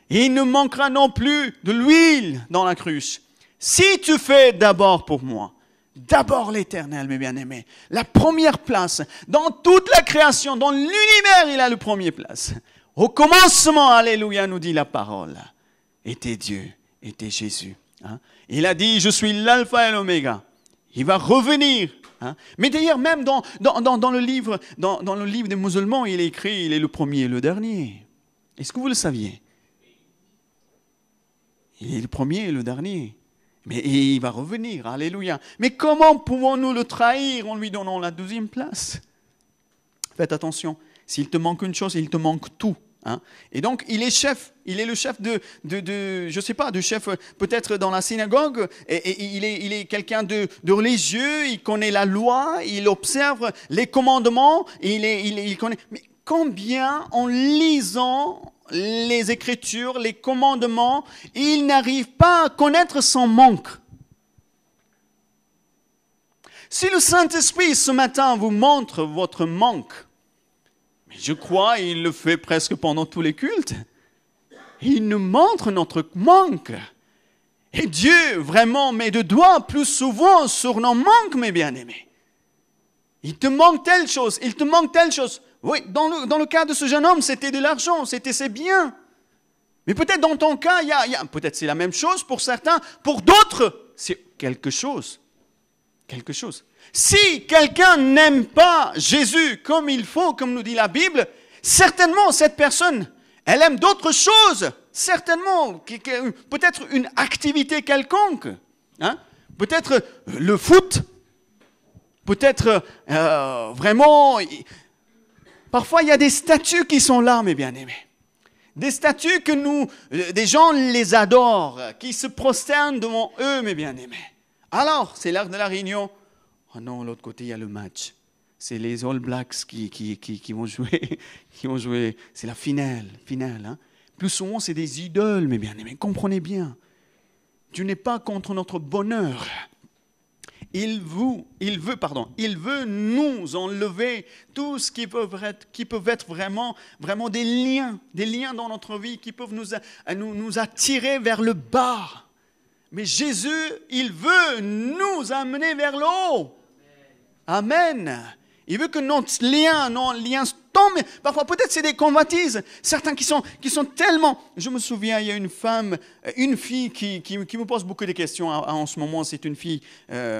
Et il ne manquera non plus de l'huile dans la cruche. Si tu fais d'abord pour moi, d'abord l'Éternel, mes bien-aimés, la première place, dans toute la création, dans l'univers, il a le premier place. Au commencement, alléluia, nous dit la parole, était Dieu, était Jésus. Hein? Il a dit, je suis l'alpha et l'oméga. Il va revenir. Hein? Mais d'ailleurs, même dans le livre des musulmans, il est écrit, il est le premier et le dernier. Est-ce que vous le saviez? Il est le premier et le dernier. Mais il va revenir, alléluia. Mais comment pouvons-nous le trahir en lui donnant la 12e place? Faites attention, s'il te manque une chose, il te manque tout. Hein? Et donc, il est chef, il est le chef je sais pas, de chef peut-être dans la synagogue, et il est quelqu'un de religieux, il connaît la loi, il observe les commandements, il connaît. Mais combien, en lisant les Écritures, les commandements, il n'arrive pas à connaître son manque. Si le Saint-Esprit ce matin vous montre votre manque, mais je crois il le fait presque pendant tous les cultes, il nous montre notre manque. Et Dieu vraiment met le doigt plus souvent sur nos manques, mes bien-aimés. Il te manque telle chose, il te manque telle chose. Oui, dans le cas de ce jeune homme, c'était de l'argent, c'était ses biens. Mais peut-être dans ton cas, peut-être c'est la même chose pour certains, pour d'autres, c'est quelque chose. Quelque chose. Si quelqu'un n'aime pas Jésus comme il faut, comme nous dit la Bible, certainement cette personne, elle aime d'autres choses. Certainement, peut-être une activité quelconque. Hein? Peut-être le foot. Peut-être vraiment... Parfois, il y a des statues qui sont là, mes bien-aimés. Des statues que des gens les adorent, qui se prosternent devant eux, mes bien-aimés. Alors, c'est l'heure de la réunion. Oh non, de l'autre côté, il y a le match. C'est les All Blacks qui vont jouer. Qui vont jouer. C'est la finale. Hein? Plus souvent, c'est des idoles, mes bien-aimés. Comprenez bien. Dieu n'est pas contre notre bonheur. Il veut nous enlever tout ce qui peut être vraiment des liens dans notre vie qui peuvent nous attirer vers le bas. Mais Jésus, il veut nous amener vers le haut. Amen. Il veut que nos liens tombent. Parfois, peut-être c'est des convoitises. Certains qui sont tellement... Je me souviens, il y a une fille qui me pose beaucoup de questions en ce moment. C'est une fille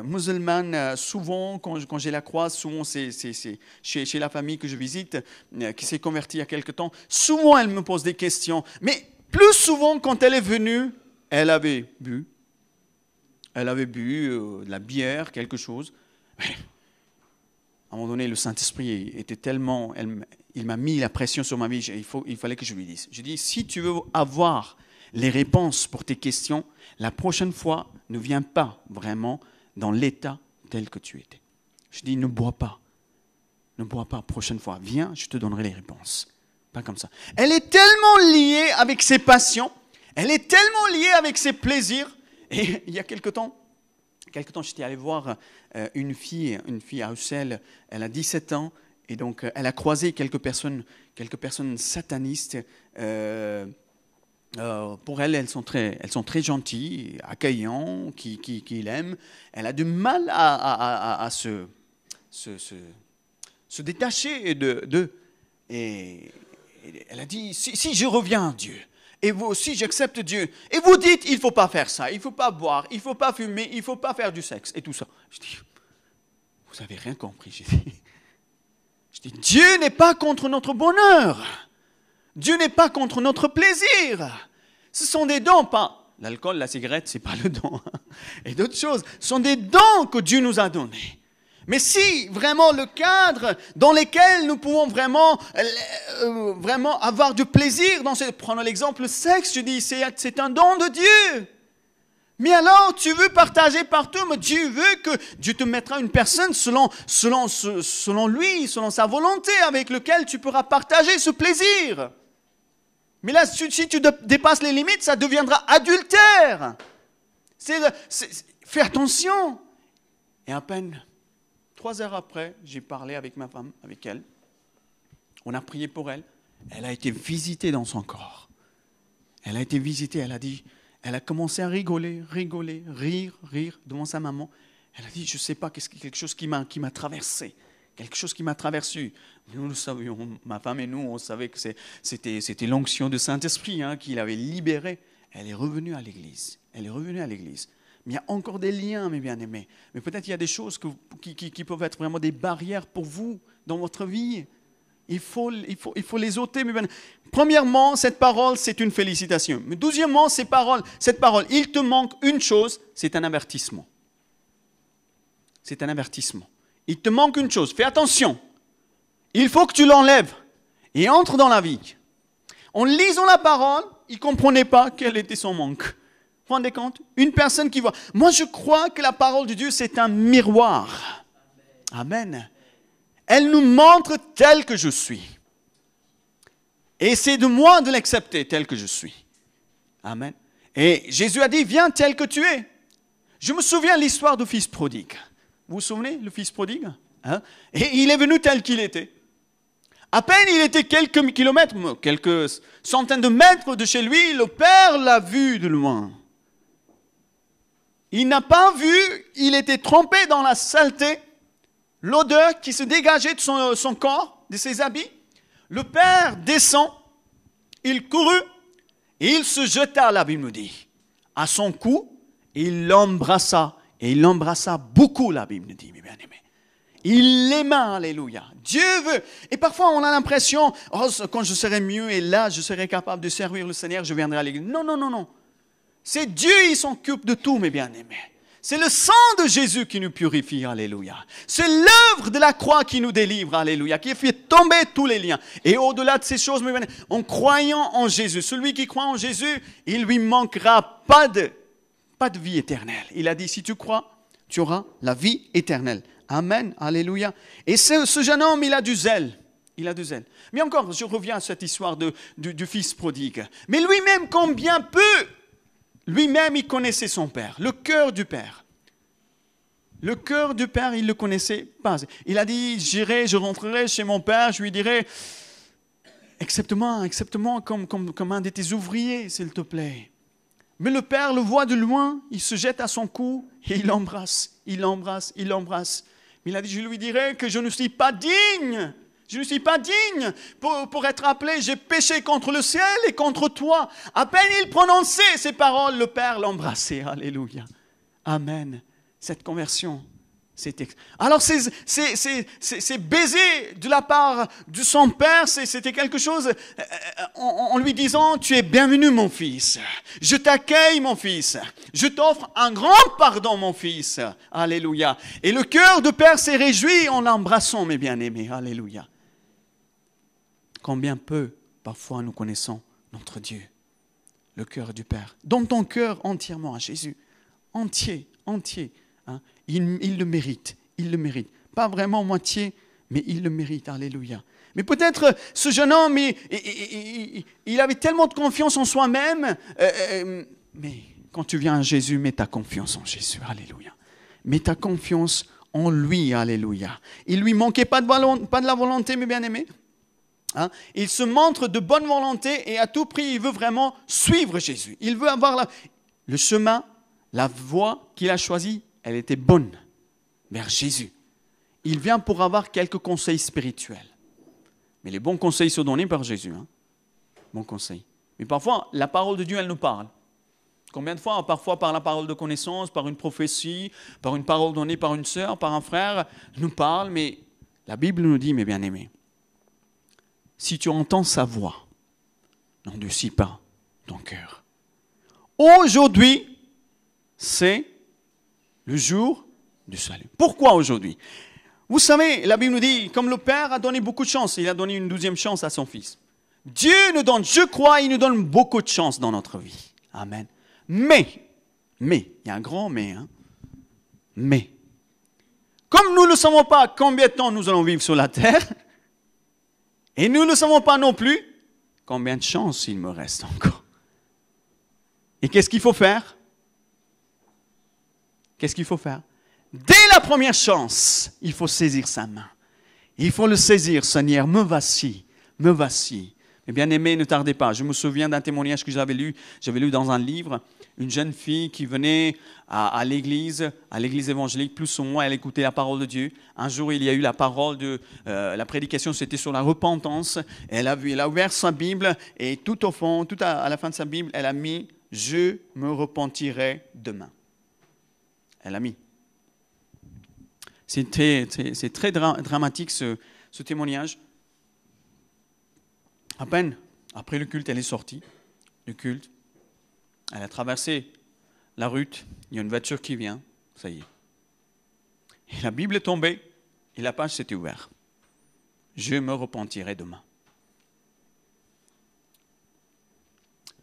musulmane. Souvent, quand je la croise, souvent c'est chez la famille que je visite, qui s'est convertie il y a quelque temps. Souvent, elle me pose des questions. Mais plus souvent, quand elle est venue, elle avait bu. De la bière, quelque chose. À un moment donné, le Saint-Esprit était tellement... Il m'a mis la pression sur ma vie. Il fallait que je lui dise. Je dis, si tu veux avoir les réponses pour tes questions, la prochaine fois, ne viens pas vraiment dans l'état tel que tu étais. Je dis, ne bois pas. Ne bois pas, prochaine fois. Viens, je te donnerai les réponses. Pas comme ça. Elle est tellement liée avec ses passions. Elle est tellement liée avec ses plaisirs. Et il y a quelque temps, j'étais allé voir une fille à Ussel, elle a 17 ans, et donc elle a croisé quelques personnes satanistes. Pour elle, elles sont très gentilles, accueillantes, qui l'aiment. Elle a du mal à se détacher d'eux. Et elle a dit, si je reviens à Dieu, et vous aussi, j'accepte Dieu. Et vous dites, il ne faut pas faire ça, il ne faut pas boire, il ne faut pas fumer, il ne faut pas faire du sexe, et tout ça. Je dis, vous n'avez rien compris. Je dis, Dieu n'est pas contre notre bonheur. Dieu n'est pas contre notre plaisir. Ce sont des dons, pas l'alcool, la cigarette, ce n'est pas le don. Et d'autres choses, ce sont des dons que Dieu nous a donnés. Mais si vraiment le cadre dans lequel nous pouvons vraiment avoir du plaisir, prenons l'exemple le sexe, je dis c'est un don de Dieu. Mais alors tu veux partager partout, mais Dieu veut que Dieu te mettra une personne selon lui, selon sa volonté, avec lequel tu pourras partager ce plaisir. Mais là, si tu dépasses les limites, ça deviendra adultère. Fais attention. Et à peine 3 heures après, j'ai parlé avec ma femme, avec elle. On a prié pour elle. Elle a été visitée dans son corps. Elle a été visitée, elle a commencé à rigoler, rire devant sa maman. Elle a dit, je ne sais pas, quelque chose qui m'a traversé. Quelque chose qui m'a traversé. Nous le savions, ma femme et nous, on savait que c'était l'onction du Saint-Esprit qui l'avait libérée. Elle est revenue à l'église. Mais il y a encore des liens, mes bien-aimés. Mais peut-être il y a des choses qui peuvent être vraiment des barrières pour vous dans votre vie. Il faut les ôter. Mais premièrement, cette parole, c'est une félicitation. Mais deuxièmement, cette parole, il te manque une chose, c'est un avertissement. C'est un avertissement. Il te manque une chose, fais attention. Il faut que tu l'enlèves et entre dans la vie. En lisant la parole, il ne comprenait pas quel était son manque. Vous vous rendez compte? Une personne qui voit. Moi, je crois que la parole de Dieu, c'est un miroir. Amen. Elle nous montre tel que je suis. Et c'est de moi de l'accepter tel que je suis. Amen. Et Jésus a dit, viens tel que tu es. Je me souviens de l'histoire du fils prodigue. Vous vous souvenez, le fils prodigue? Et il est venu tel qu'il était. À peine il était quelques kilomètres, quelques centaines de mètres de chez lui, le père l'a vu de loin. Il n'a pas vu, il était trempé dans la saleté, l'odeur qui se dégageait de son corps, de ses habits. Le père descend, il courut et il se jeta, la Bible nous dit, à son cou, et il l'embrassa. Et il l'embrassa beaucoup, la Bible nous dit, mes bien-aimés. Il l'aima, alléluia. Dieu veut. Et parfois, on a l'impression, quand je serai mieux et là, je serai capable de servir le Seigneur, je viendrai à l'église. Non. C'est Dieu, il s'occupe de tout, mes bien-aimés. C'est le sang de Jésus qui nous purifie, alléluia. C'est l'œuvre de la croix qui nous délivre, alléluia, qui fait tomber tous les liens. Et au-delà de ces choses, mes bien-aimés, en croyant en Jésus, celui qui croit en Jésus, il ne lui manquera pas de vie éternelle. Il a dit, si tu crois, tu auras la vie éternelle. Amen, alléluia. Et ce jeune homme, il a du zèle. Mais encore, je reviens à cette histoire du fils prodigue. Mais lui-même, combien peu, lui-même, il connaissait son père, le cœur du père. Le cœur du père, il ne le connaissait pas. Il a dit, je rentrerai chez mon père, je lui dirai, accepte-moi comme un de tes ouvriers, s'il te plaît. Mais le père le voit de loin, il se jette à son cou et il l'embrasse. Mais il a dit, je lui dirai que je ne suis pas digne. Pour être appelé, j'ai péché contre le ciel et contre toi. À peine il prononçait ces paroles, le père l'embrassait. Alléluia. Amen. Cette conversion. Alors ces baisers de la part de son père, c'était quelque chose en lui disant, tu es bienvenu mon fils, je t'accueille mon fils, je t'offre un grand pardon mon fils, alléluia. Et le cœur de père s'est réjoui en l'embrassant mes bien-aimés, alléluia. Combien peu parfois nous connaissons notre Dieu, le cœur du Père. Donne ton cœur entièrement à Jésus, entier. Il le mérite. Pas vraiment moitié, mais il le mérite. Alléluia. Mais peut-être ce jeune homme, il avait tellement de confiance en soi-même. Mais quand tu viens à Jésus, mets ta confiance en Jésus. Alléluia. Mets ta confiance en lui. Alléluia. Il ne lui manquait pas de la volonté, mes bien-aimés. Il se montre de bonne volonté et à tout prix, il veut vraiment suivre Jésus. Il veut avoir le chemin, la voie qu'il a choisie. Elle était bonne vers Jésus. Il vient pour avoir quelques conseils spirituels. Mais les bons conseils sont donnés par Jésus. Bons conseils. Mais parfois, la parole de Dieu, elle nous parle. Combien de fois? Parfois par la parole de connaissance, par une prophétie, par une parole donnée par une sœur, par un frère, nous parle. Mais la Bible nous dit, mes bien-aimés, si tu entends sa voix, n'endurcis pas ton cœur. Aujourd'hui, c'est le jour du salut. Pourquoi aujourd'hui? Vous savez, la Bible nous dit, comme le Père a donné beaucoup de chance, il a donné une 12e chance à son Fils. Dieu nous donne, je crois, il nous donne beaucoup de chance dans notre vie. Amen. Mais, il y a un grand mais, mais, comme nous ne savons pas combien de temps nous allons vivre sur la terre, et nous ne savons pas non plus combien de chances il me reste encore. Et qu'est-ce qu'il faut faire? qu'est-ce qu'il faut faire? Dès la première chance, il faut saisir sa main. Il faut le saisir, Seigneur, me voici, me voici. Mais bien aimé, ne tardez pas. Je me souviens d'un témoignage que j'avais lu dans un livre, une jeune fille qui venait à l'église évangélique, plus ou moins, elle écoutait la parole de Dieu. Un jour, il y a eu la parole la prédication, c'était sur la repentance. Elle a ouvert sa Bible et tout au fond, à la fin de sa Bible, elle a mis « Je me repentirai demain ». Elle a mis. C'est très dramatique ce témoignage. À peine, après le culte, elle est sortie du culte. Elle a traversé la route. Il y a une voiture qui vient. Ça y est. Et la Bible est tombée et la page s'était ouverte. Je me repentirai demain.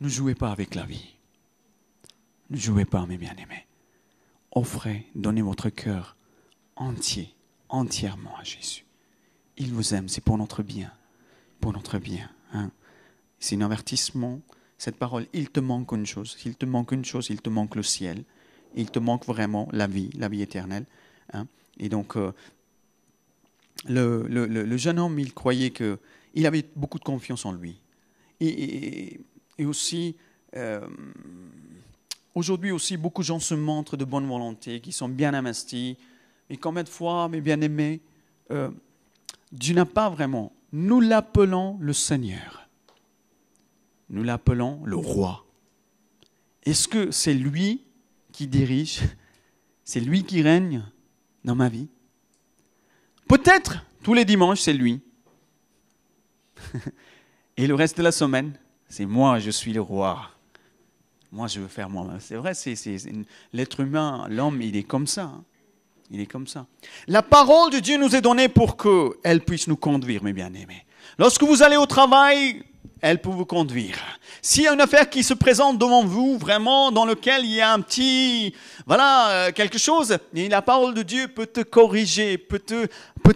Ne jouez pas avec la vie. Ne jouez pas, mes bien-aimés. Offrez, donnez votre cœur entièrement à Jésus. Il vous aime, c'est pour notre bien. Pour notre bien. Hein. C'est un avertissement, cette parole. Il te manque une chose. S'il te manque une chose, il te manque le ciel. Il te manque vraiment la vie éternelle. Hein. Et donc, le jeune homme, il croyait qu'il avait beaucoup de confiance en lui. Et aussi, aujourd'hui aussi, beaucoup de gens se montrent de bonne volonté, qui sont bien investis. Mais combien de fois, mes bien-aimés, Dieu n'a pas vraiment. Nous l'appelons le Seigneur. Nous l'appelons le roi. Est-ce que c'est lui qui dirige? C'est lui qui règne dans ma vie? Peut-être, tous les dimanches, c'est lui. Et le reste de la semaine, c'est moi, je suis le roi. Moi, je veux faire moi. C'est vrai, l'être humain, l'homme, il est comme ça. Hein. Il est comme ça. La parole de Dieu nous est donnée pour qu'elle puisse nous conduire, mes bien-aimés. Lorsque vous allez au travail, elle peut vous conduire. S'il y a une affaire qui se présente devant vous, vraiment, dans laquelle il y a un petit, quelque chose, et la parole de Dieu peut te corriger, peut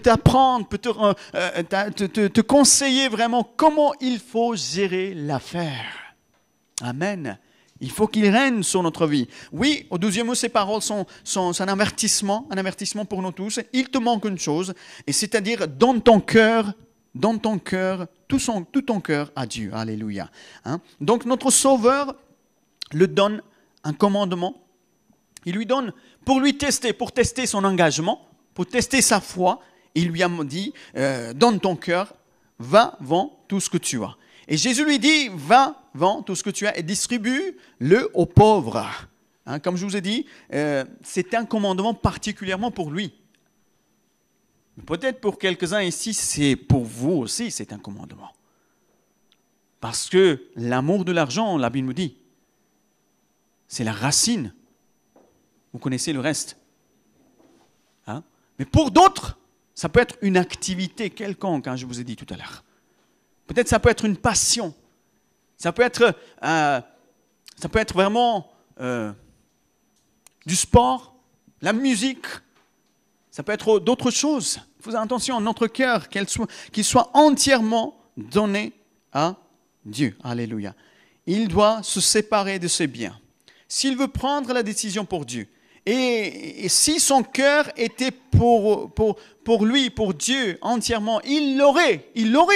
t'apprendre, peut te conseiller vraiment comment il faut gérer l'affaire. Amen. Il faut qu'il règne sur notre vie. Oui, au 12e mot, ces paroles sont un avertissement pour nous tous. Il te manque une chose, et c'est-à-dire donne ton cœur, tout ton cœur à Dieu. Alléluia. Hein? Donc notre Sauveur le donne un commandement. Il lui donne pour tester son engagement, pour tester sa foi. Il lui a dit, donne ton cœur, va, vends tout ce que tu as. Et Jésus lui dit, va, vends tout ce que tu as et distribue-le aux pauvres. Hein, comme je vous ai dit, c'est un commandement particulièrement pour lui. Peut-être pour quelques-uns ici, c'est pour vous aussi, c'est un commandement. Parce que l'amour de l'argent, la Bible nous dit, c'est la racine. Vous connaissez le reste. Hein? Mais pour d'autres, ça peut être une activité quelconque, je vous ai dit tout à l'heure. Peut-être ça peut être une passion. Ça peut être vraiment du sport, la musique. Ça peut être d'autres choses. Faisons attention à notre cœur, qu'il soit entièrement donné à Dieu. Alléluia. Il doit se séparer de ses biens. S'il veut prendre la décision pour Dieu, et si son cœur était pour lui, pour Dieu entièrement, il aurait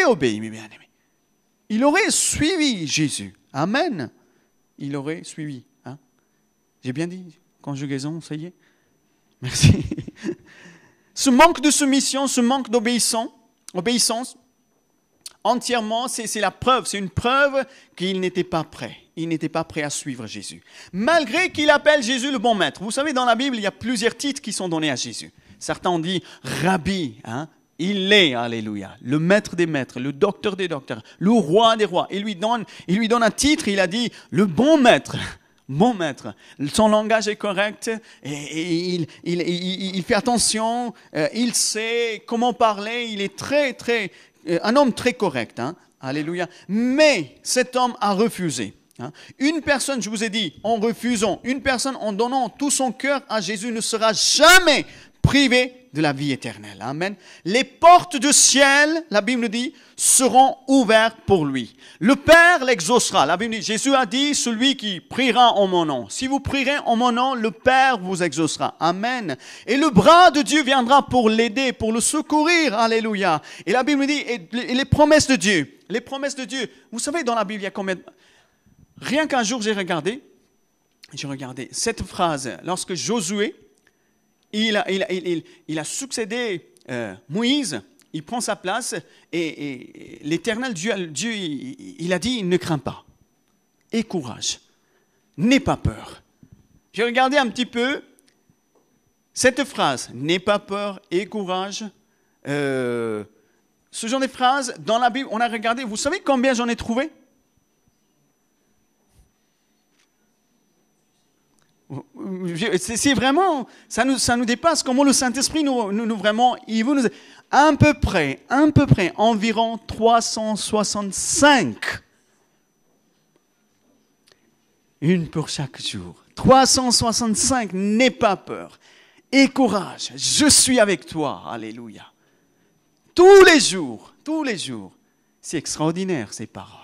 obéi, mes bien-aimés. Il aurait suivi Jésus. Amen. Il aurait suivi. Hein? J'ai bien dit, conjugaison, ça y est. Merci. Ce manque de soumission, ce manque d'obéissance, entièrement, c'est la preuve, c'est une preuve qu'il n'était pas prêt. Il n'était pas prêt à suivre Jésus. Malgré qu'il appelle Jésus le bon maître. Vous savez, dans la Bible, il y a plusieurs titres qui sont donnés à Jésus. Certains ont dit Rabbi, hein? Il est, alléluia, le maître des maîtres, le docteur des docteurs, le roi des rois. Il lui donne un titre, il a dit le bon maître. Bon maître, son langage est correct et il fait attention, il sait comment parler, il est un homme très correct, hein? Alléluia. Mais cet homme a refusé. Hein? Une personne, je vous ai dit, en donnant tout son cœur à Jésus ne sera jamais privé de la vie éternelle. Amen. Les portes du ciel, la Bible nous dit, seront ouvertes pour lui. Le Père l'exaucera. La Bible dit, Jésus a dit, celui qui priera en mon nom. Si vous prierez en mon nom, le Père vous exaucera. Amen. Et le bras de Dieu viendra pour l'aider, pour le secourir. Alléluia. Et la Bible nous dit, et les promesses de Dieu. Les promesses de Dieu. Vous savez, dans la Bible, il y a combien de... Rien qu'un jour, j'ai regardé cette phrase. Lorsque Josué, il a succédé Moïse, il prend sa place et l'Éternel Dieu il a dit, ne crains pas, aie courage, n'aie pas peur. J'ai regardé un petit peu cette phrase, n'aie pas peur, aie courage. Ce genre de phrases, dans la Bible, on a regardé, vous savez combien j'en ai trouvé? C'est vraiment, ça nous dépasse comment le Saint-Esprit nous vraiment, il veut nous, à peu près, environ 365. Une pour chaque jour. 365, n'aie pas peur. Aie courage, je suis avec toi. Alléluia. Tous les jours. C'est extraordinaire ces paroles.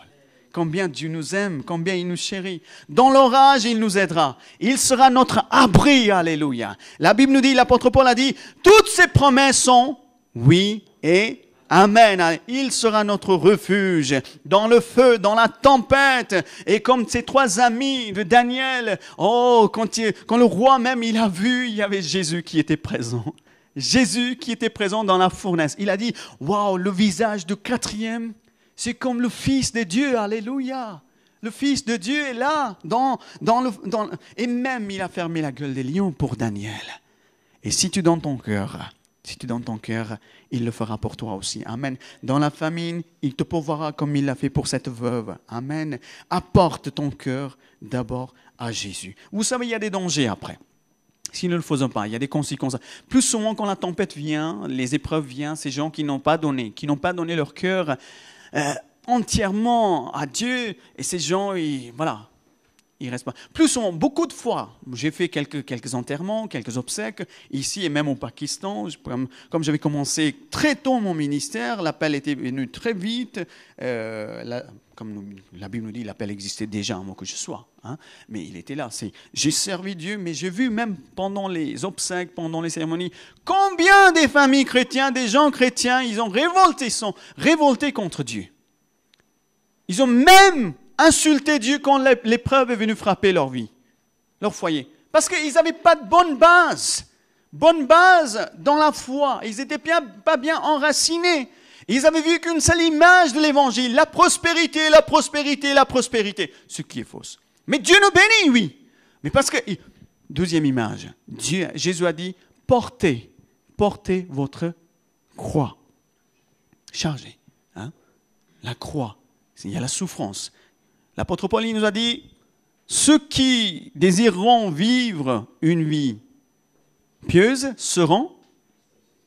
Combien Dieu nous aime, combien il nous chérit. Dans l'orage, il nous aidera. Il sera notre abri, alléluia. La Bible nous dit, l'apôtre Paul a dit, toutes ces promesses sont oui et amen. Il sera notre refuge dans le feu, dans la tempête. Et comme ces trois amis de Daniel, quand le roi même, il a vu, il y avait Jésus qui était présent. Jésus qui était présent dans la fournaise. Il a dit, waouh, le visage du quatrième, c'est comme le Fils de Dieu, alléluia. Le Fils de Dieu est là, et même il a fermé la gueule des lions pour Daniel. Et si tu donnes ton cœur, il le fera pour toi aussi. Amen. Dans la famine, il te pourvoira comme il l'a fait pour cette veuve. Amen. Apporte ton cœur d'abord à Jésus. Vous savez, il y a des dangers après. Si nous ne le faisons pas, il y a des conséquences. Plus souvent, quand la tempête vient, les épreuves viennent, ces gens qui n'ont pas donné leur cœur entièrement à Dieu, et ces gens, ils restent pas. Plus souvent, beaucoup de fois, j'ai fait quelques enterrements, quelques obsèques, ici et même au Pakistan. Comme j'avais commencé très tôt mon ministère, l'appel était venu très vite. Comme la Bible nous dit, l'appel existait déjà avant que je sois. Mais il était là. J'ai servi Dieu, mais j'ai vu même pendant les obsèques, pendant les cérémonies, combien des familles chrétiennes, des gens chrétiens, ils ont sont révoltés contre Dieu. Ils ont même insulté Dieu quand l'épreuve est venue frapper leur vie, leur foyer. Parce qu'ils n'avaient pas de bonne base dans la foi. Ils n'étaient pas bien enracinés. Ils avaient vu qu'une seule image de l'évangile, la prospérité, ce qui est fausse. Mais Dieu nous bénit, oui. Mais parce que, deuxième image, Jésus a dit, portez votre croix. Chargez. La croix, il y a la souffrance. L'apôtre Paul nous a dit, ceux qui désireront vivre une vie pieuse seront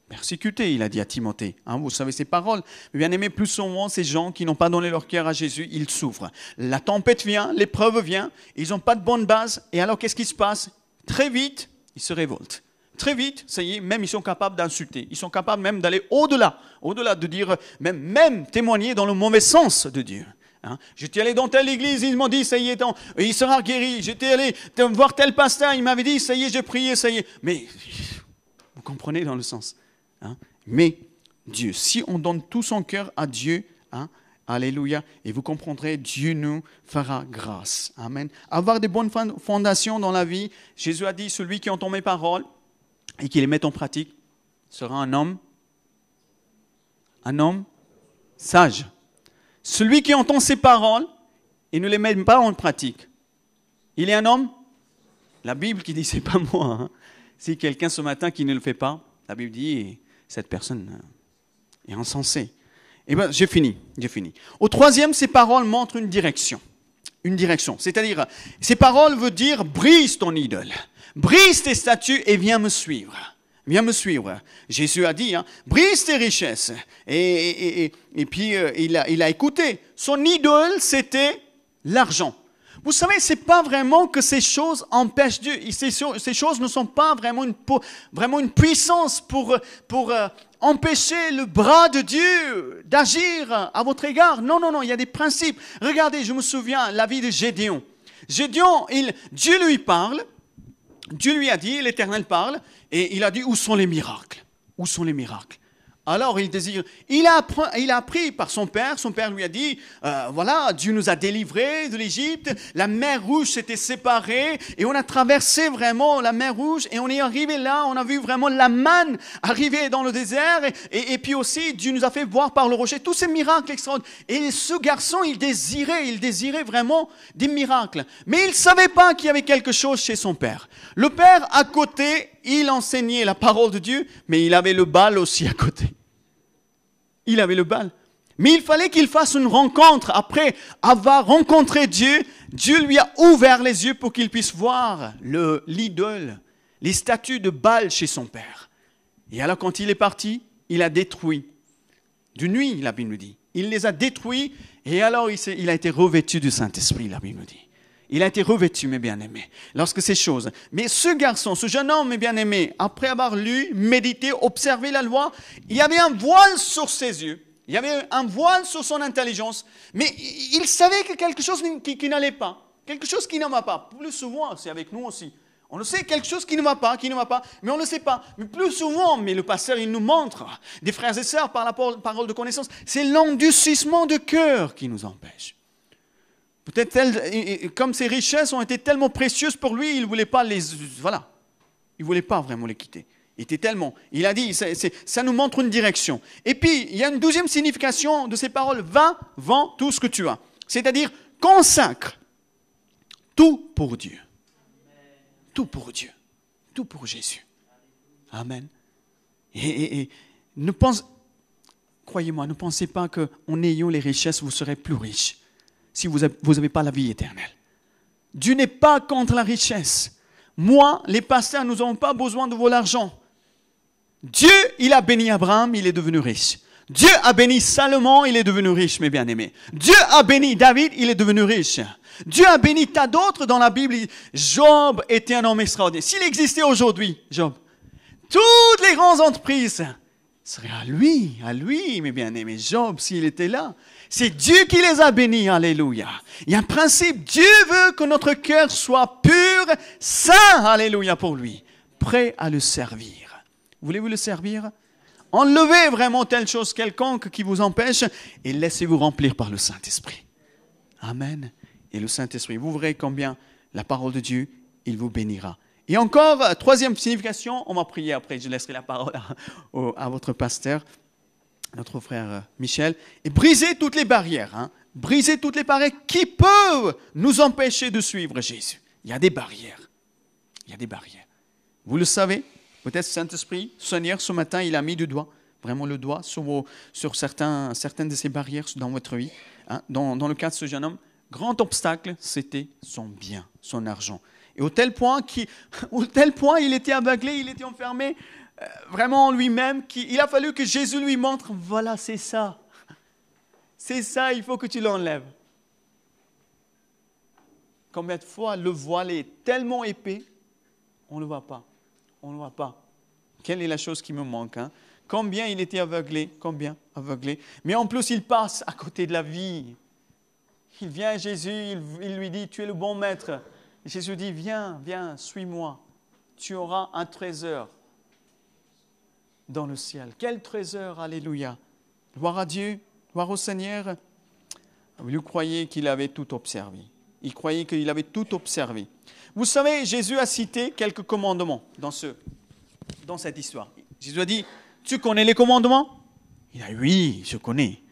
persécutés, il a dit à Timothée. Vous savez ces paroles. Mais bien aimé, plus souvent, ces gens qui n'ont pas donné leur cœur à Jésus, ils souffrent. La tempête vient, l'épreuve vient, ils n'ont pas de bonne base. Et alors, qu'est-ce qui se passe? Très vite, ils se révoltent. Très vite, ça y est, même ils sont capables d'insulter. Ils sont capables même d'aller au-delà de dire, même témoigner dans le mauvais sens de Dieu. J'étais allé dans telle église, ils m'ont dit, ça y est, il sera guéri. J'étais allé voir tel pasteur, il m'avait dit, ça y est, j'ai prié, ça y est. Mais, vous comprenez dans le sens. Mais Dieu, si on donne tout son cœur à Dieu, alléluia, et vous comprendrez, Dieu nous fera grâce. Amen. Avoir des bonnes fondations dans la vie, Jésus a dit, celui qui entend mes paroles et qui les met en pratique sera un homme sage. Celui qui entend ces paroles et ne les met pas en pratique, il est un homme. La Bible qui dit, c'est pas moi. Si quelqu'un ce matin qui ne le fait pas, la Bible dit, cette personne est insensée. Eh bien, j'ai fini. Au troisième, ces paroles montrent une direction. C'est-à-dire, ces paroles veulent dire, brise ton idole. Brise tes statues et viens me suivre. Jésus a dit, brise tes richesses. Et puis, il a écouté. Son idole, c'était l'argent. Vous savez, ce n'est pas vraiment que ces choses empêchent Dieu. Ces choses ne sont pas vraiment une puissance pour empêcher le bras de Dieu d'agir à votre égard. Non, non, non, il y a des principes. Regardez, je me souviens la vie de Gédéon. Gédéon, Dieu lui parle, Dieu lui a dit, l'Éternel parle, et il a dit, où sont les miracles? Où sont les miracles? Alors il a appris par son père lui a dit, voilà, Dieu nous a délivrés de l'Égypte, la mer Rouge s'était séparée, et on a traversé vraiment la mer Rouge, et on est arrivé là, on a vu vraiment la manne arriver dans le désert, et puis aussi Dieu nous a fait voir par le rocher tous ces miracles extraordinaires. Et ce garçon, il désirait vraiment des miracles, mais il ne savait pas qu'il y avait quelque chose chez son père. Le père, à côté, il enseignait la parole de Dieu, mais il avait le Baal aussi à côté. Il avait le Baal. Mais il fallait qu'il fasse une rencontre. Après avoir rencontré Dieu, Dieu lui a ouvert les yeux pour qu'il puisse voir l'idole, les statues de Baal chez son père. Et alors quand il est parti, il a détruit. De nuit, la Bible nous dit. Il les a détruits et alors il a été revêtu du Saint-Esprit, la Bible nous dit. Il a été revêtu, mes bien-aimés, lorsque ces choses. Mais ce garçon, ce jeune homme, mes bien-aimés, après avoir lu, médité, observé la loi, il y avait un voile sur ses yeux. Il y avait un voile sur son intelligence. Mais il savait que quelque chose qui n'allait pas. Quelque chose qui ne va pas. Plus souvent, c'est avec nous aussi. On le sait, quelque chose qui ne va pas, mais on ne le sait pas. Mais plus souvent, mais le pasteur, il nous montre, des frères et sœurs, par la parole de connaissance, c'est l'endurcissement de cœur qui nous empêche. Peut-être comme ces richesses ont été tellement précieuses pour lui, il ne voulait pas il voulait pas vraiment les quitter. Il a dit, ça nous montre une direction. Et puis, il y a une deuxième signification de ces paroles, va, vends tout ce que tu as. C'est-à-dire, consacre tout pour Dieu. Tout pour Dieu. Tout pour Jésus. Amen. Et croyez-moi, ne pensez pas qu'en ayant les richesses, vous serez plus riche. Si vous n'avez pas la vie éternelle. Dieu n'est pas contre la richesse. Moi, les pasteurs, nous n'avons pas besoin de votre argent. Dieu, il a béni Abraham, il est devenu riche. Dieu a béni Salomon, il est devenu riche, mes bien-aimés. Dieu a béni David, il est devenu riche. Dieu a béni tas d'autres dans la Bible. Job était un homme extraordinaire. S'il existait aujourd'hui, Job, toutes les grandes entreprises seraient à lui, mes bien-aimés. Job, s'il était là, c'est Dieu qui les a bénis, alléluia. Il y a un principe, Dieu veut que notre cœur soit pur, saint, alléluia, pour lui, prêt à le servir. Voulez-vous le servir? Enlevez vraiment telle chose quelconque qui vous empêche et laissez-vous remplir par le Saint-Esprit. Amen. Et le Saint-Esprit, vous verrez combien la parole de Dieu, il vous bénira. Et encore, troisième signification, on va prier après, je laisserai la parole à votre pasteur, notre frère Michel, et briser toutes les barrières, briser toutes les barrières qui peuvent nous empêcher de suivre Jésus. Il y a des barrières. Il y a des barrières. Vous le savez, peut-être Saint-Esprit, Seigneur, ce matin, il a mis du doigt, vraiment le doigt sur certaines de ces barrières dans votre vie. Dans le cas de ce jeune homme, grand obstacle, c'était son bien, son argent. Et au tel point il était aveuglé, il était enfermé vraiment en lui-même, qu'il a fallu que Jésus lui montre, voilà, c'est ça. C'est ça, il faut que tu l'enlèves. Combien de fois le voile est tellement épais, on ne le voit pas. On ne le voit pas. Quelle est la chose qui me manque? Combien il était aveuglé, combien aveuglé. Mais en plus, il passe à côté de la vie. Il vient à Jésus, il lui dit, tu es le bon maître. Et Jésus dit, viens, suis-moi. Tu auras un trésor dans le ciel. Quel trésor, alléluia. Gloire à Dieu, gloire au Seigneur. Vous croyez qu'il avait tout observé. Il croyait qu'il avait tout observé. Vous savez, Jésus a cité quelques commandements dans cette histoire. Jésus a dit, tu connais les commandements? Il a dit, oui, je connais.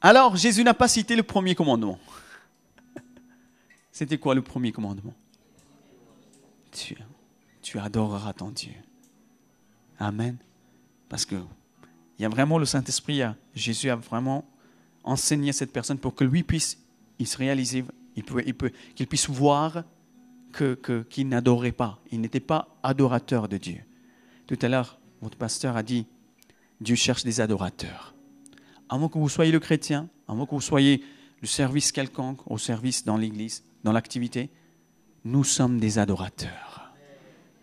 Alors, Jésus n'a pas cité le premier commandement. C'était quoi le premier commandement? Tu adoreras ton Dieu. Amen. Parce que il y a vraiment le Saint-Esprit, Jésus a vraiment enseigné à cette personne pour que lui puisse se réaliser, qu'il puisse voir qu'il n'adorait pas. Il n'était pas adorateur de Dieu. Tout à l'heure, votre pasteur a dit, Dieu cherche des adorateurs. À moins que vous soyez le chrétien, à moins que vous soyez le service quelconque, au service dans l'église, dans l'activité, nous sommes des adorateurs.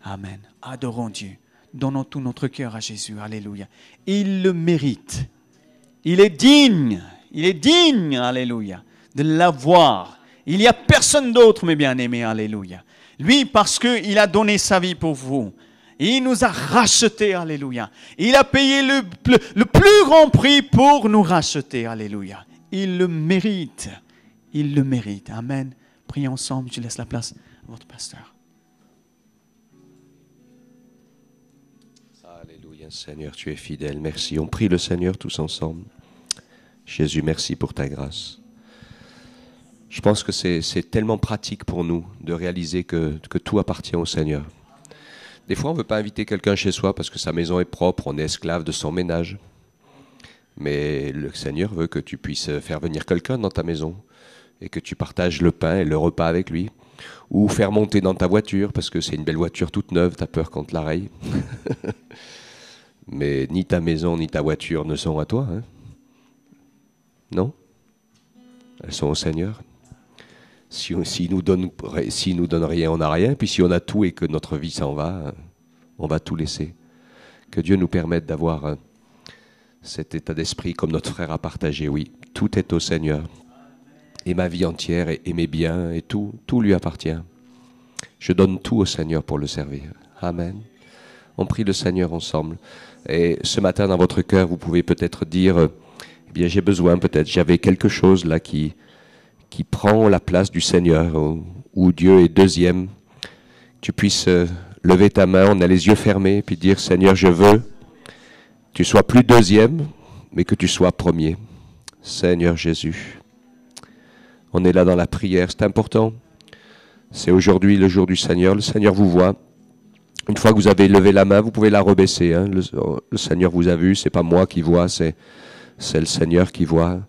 Amen. Adorons Dieu. Donnons tout notre cœur à Jésus. Alléluia. Il le mérite. Il est digne. Il est digne, alléluia, de l'avoir. Il n'y a personne d'autre, mes bien-aimés, alléluia. Lui, parce qu'il a donné sa vie pour vous. Il nous a rachetés, alléluia. Il a payé le plus grand prix pour nous racheter, alléluia. Il le mérite. Il le mérite. Amen. Prions ensemble. Je laisse la place à votre pasteur. Alléluia, Seigneur, tu es fidèle. Merci. On prie le Seigneur tous ensemble. Jésus, merci pour ta grâce. Je pense que c'est tellement pratique pour nous de réaliser que tout appartient au Seigneur. Des fois, on ne veut pas inviter quelqu'un chez soi parce que sa maison est propre, on est esclave de son ménage. Mais le Seigneur veut que tu puisses faire venir quelqu'un dans ta maison et que tu partages le pain et le repas avec lui. Ou faire monter dans ta voiture parce que c'est une belle voiture toute neuve, tu as peur qu'on te la raye. Mais ni ta maison ni ta voiture ne sont à toi. Hein? Non? Elles sont au Seigneur. S'il nous donne rien, on n'a rien. Puis si on a tout et que notre vie s'en va, on va tout laisser. Que Dieu nous permette d'avoir cet état d'esprit comme notre frère a partagé. Oui, tout est au Seigneur. Et ma vie entière et mes biens et tout lui appartient. Je donne tout au Seigneur pour le servir. Amen. On prie le Seigneur ensemble. Et ce matin, dans votre cœur, vous pouvez peut-être dire, eh bien, j'ai besoin, peut-être, j'avais quelque chose là qui prend la place du Seigneur, où Dieu est deuxième. Tu puisses lever ta main, on a les yeux fermés, puis dire, Seigneur, je veux que tu sois plus deuxième, mais que tu sois premier. Seigneur Jésus. On est là dans la prière, c'est important. C'est aujourd'hui le jour du Seigneur. Le Seigneur vous voit. Une fois que vous avez levé la main, vous pouvez la rebaisser. Hein. Le Seigneur vous a vu, c'est pas moi qui vois, c'est le Seigneur qui voit.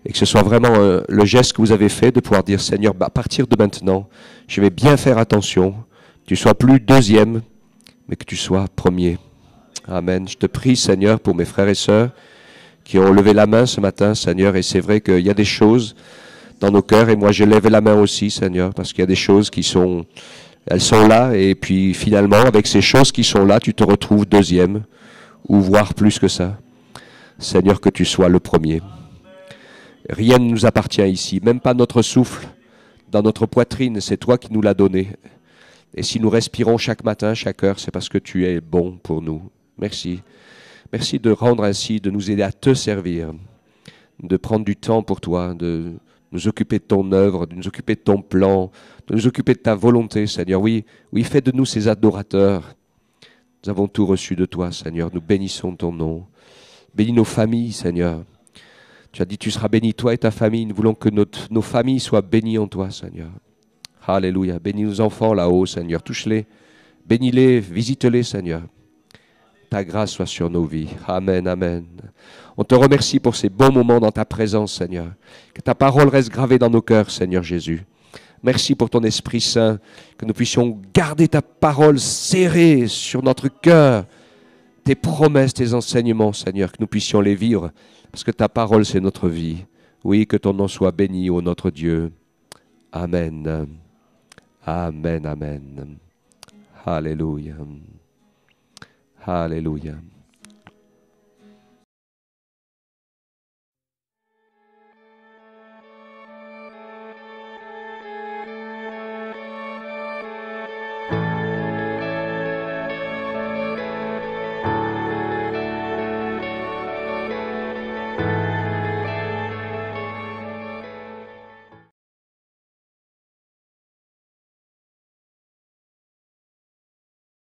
Et que ce soit vraiment le geste que vous avez fait de pouvoir dire, Seigneur, à partir de maintenant, je vais bien faire attention. Que tu sois plus deuxième, mais que tu sois premier. Amen. Je te prie, Seigneur, pour mes frères et sœurs qui ont levé la main ce matin, Seigneur. Et c'est vrai qu'il y a des choses dans nos cœurs, et moi je lève la main aussi, Seigneur, parce qu'il y a des choses elles sont là, et puis finalement, avec ces choses qui sont là, tu te retrouves deuxième, ou voire plus que ça. Seigneur, que tu sois le premier. Rien ne nous appartient ici, même pas notre souffle dans notre poitrine, c'est toi qui nous l'as donné. Et si nous respirons chaque matin, chaque heure, c'est parce que tu es bon pour nous. Merci. Merci de rendre ainsi, de nous aider à te servir, de prendre du temps pour toi, de nous occuper de ton œuvre, de nous occuper de ton plan, de nous occuper de ta volonté, Seigneur. Oui, fais de nous ces adorateurs. Nous avons tout reçu de toi, Seigneur. Nous bénissons ton nom. Bénis nos familles, Seigneur. Tu as dit, tu seras béni, toi et ta famille. Nous voulons que nos familles soient bénies en toi, Seigneur. Alléluia. Bénis nos enfants là-haut, Seigneur. Touche-les, bénis-les, visite-les, Seigneur. Ta grâce soit sur nos vies. Amen, amen. On te remercie pour ces bons moments dans ta présence, Seigneur. Que ta parole reste gravée dans nos cœurs, Seigneur Jésus. Merci pour ton Esprit Saint, que nous puissions garder ta parole serrée sur notre cœur. Tes promesses, tes enseignements, Seigneur, que nous puissions les vivre, parce que ta parole, c'est notre vie. Oui, que ton nom soit béni, ô notre Dieu. Amen. Amen, amen. Alléluia. Alléluia.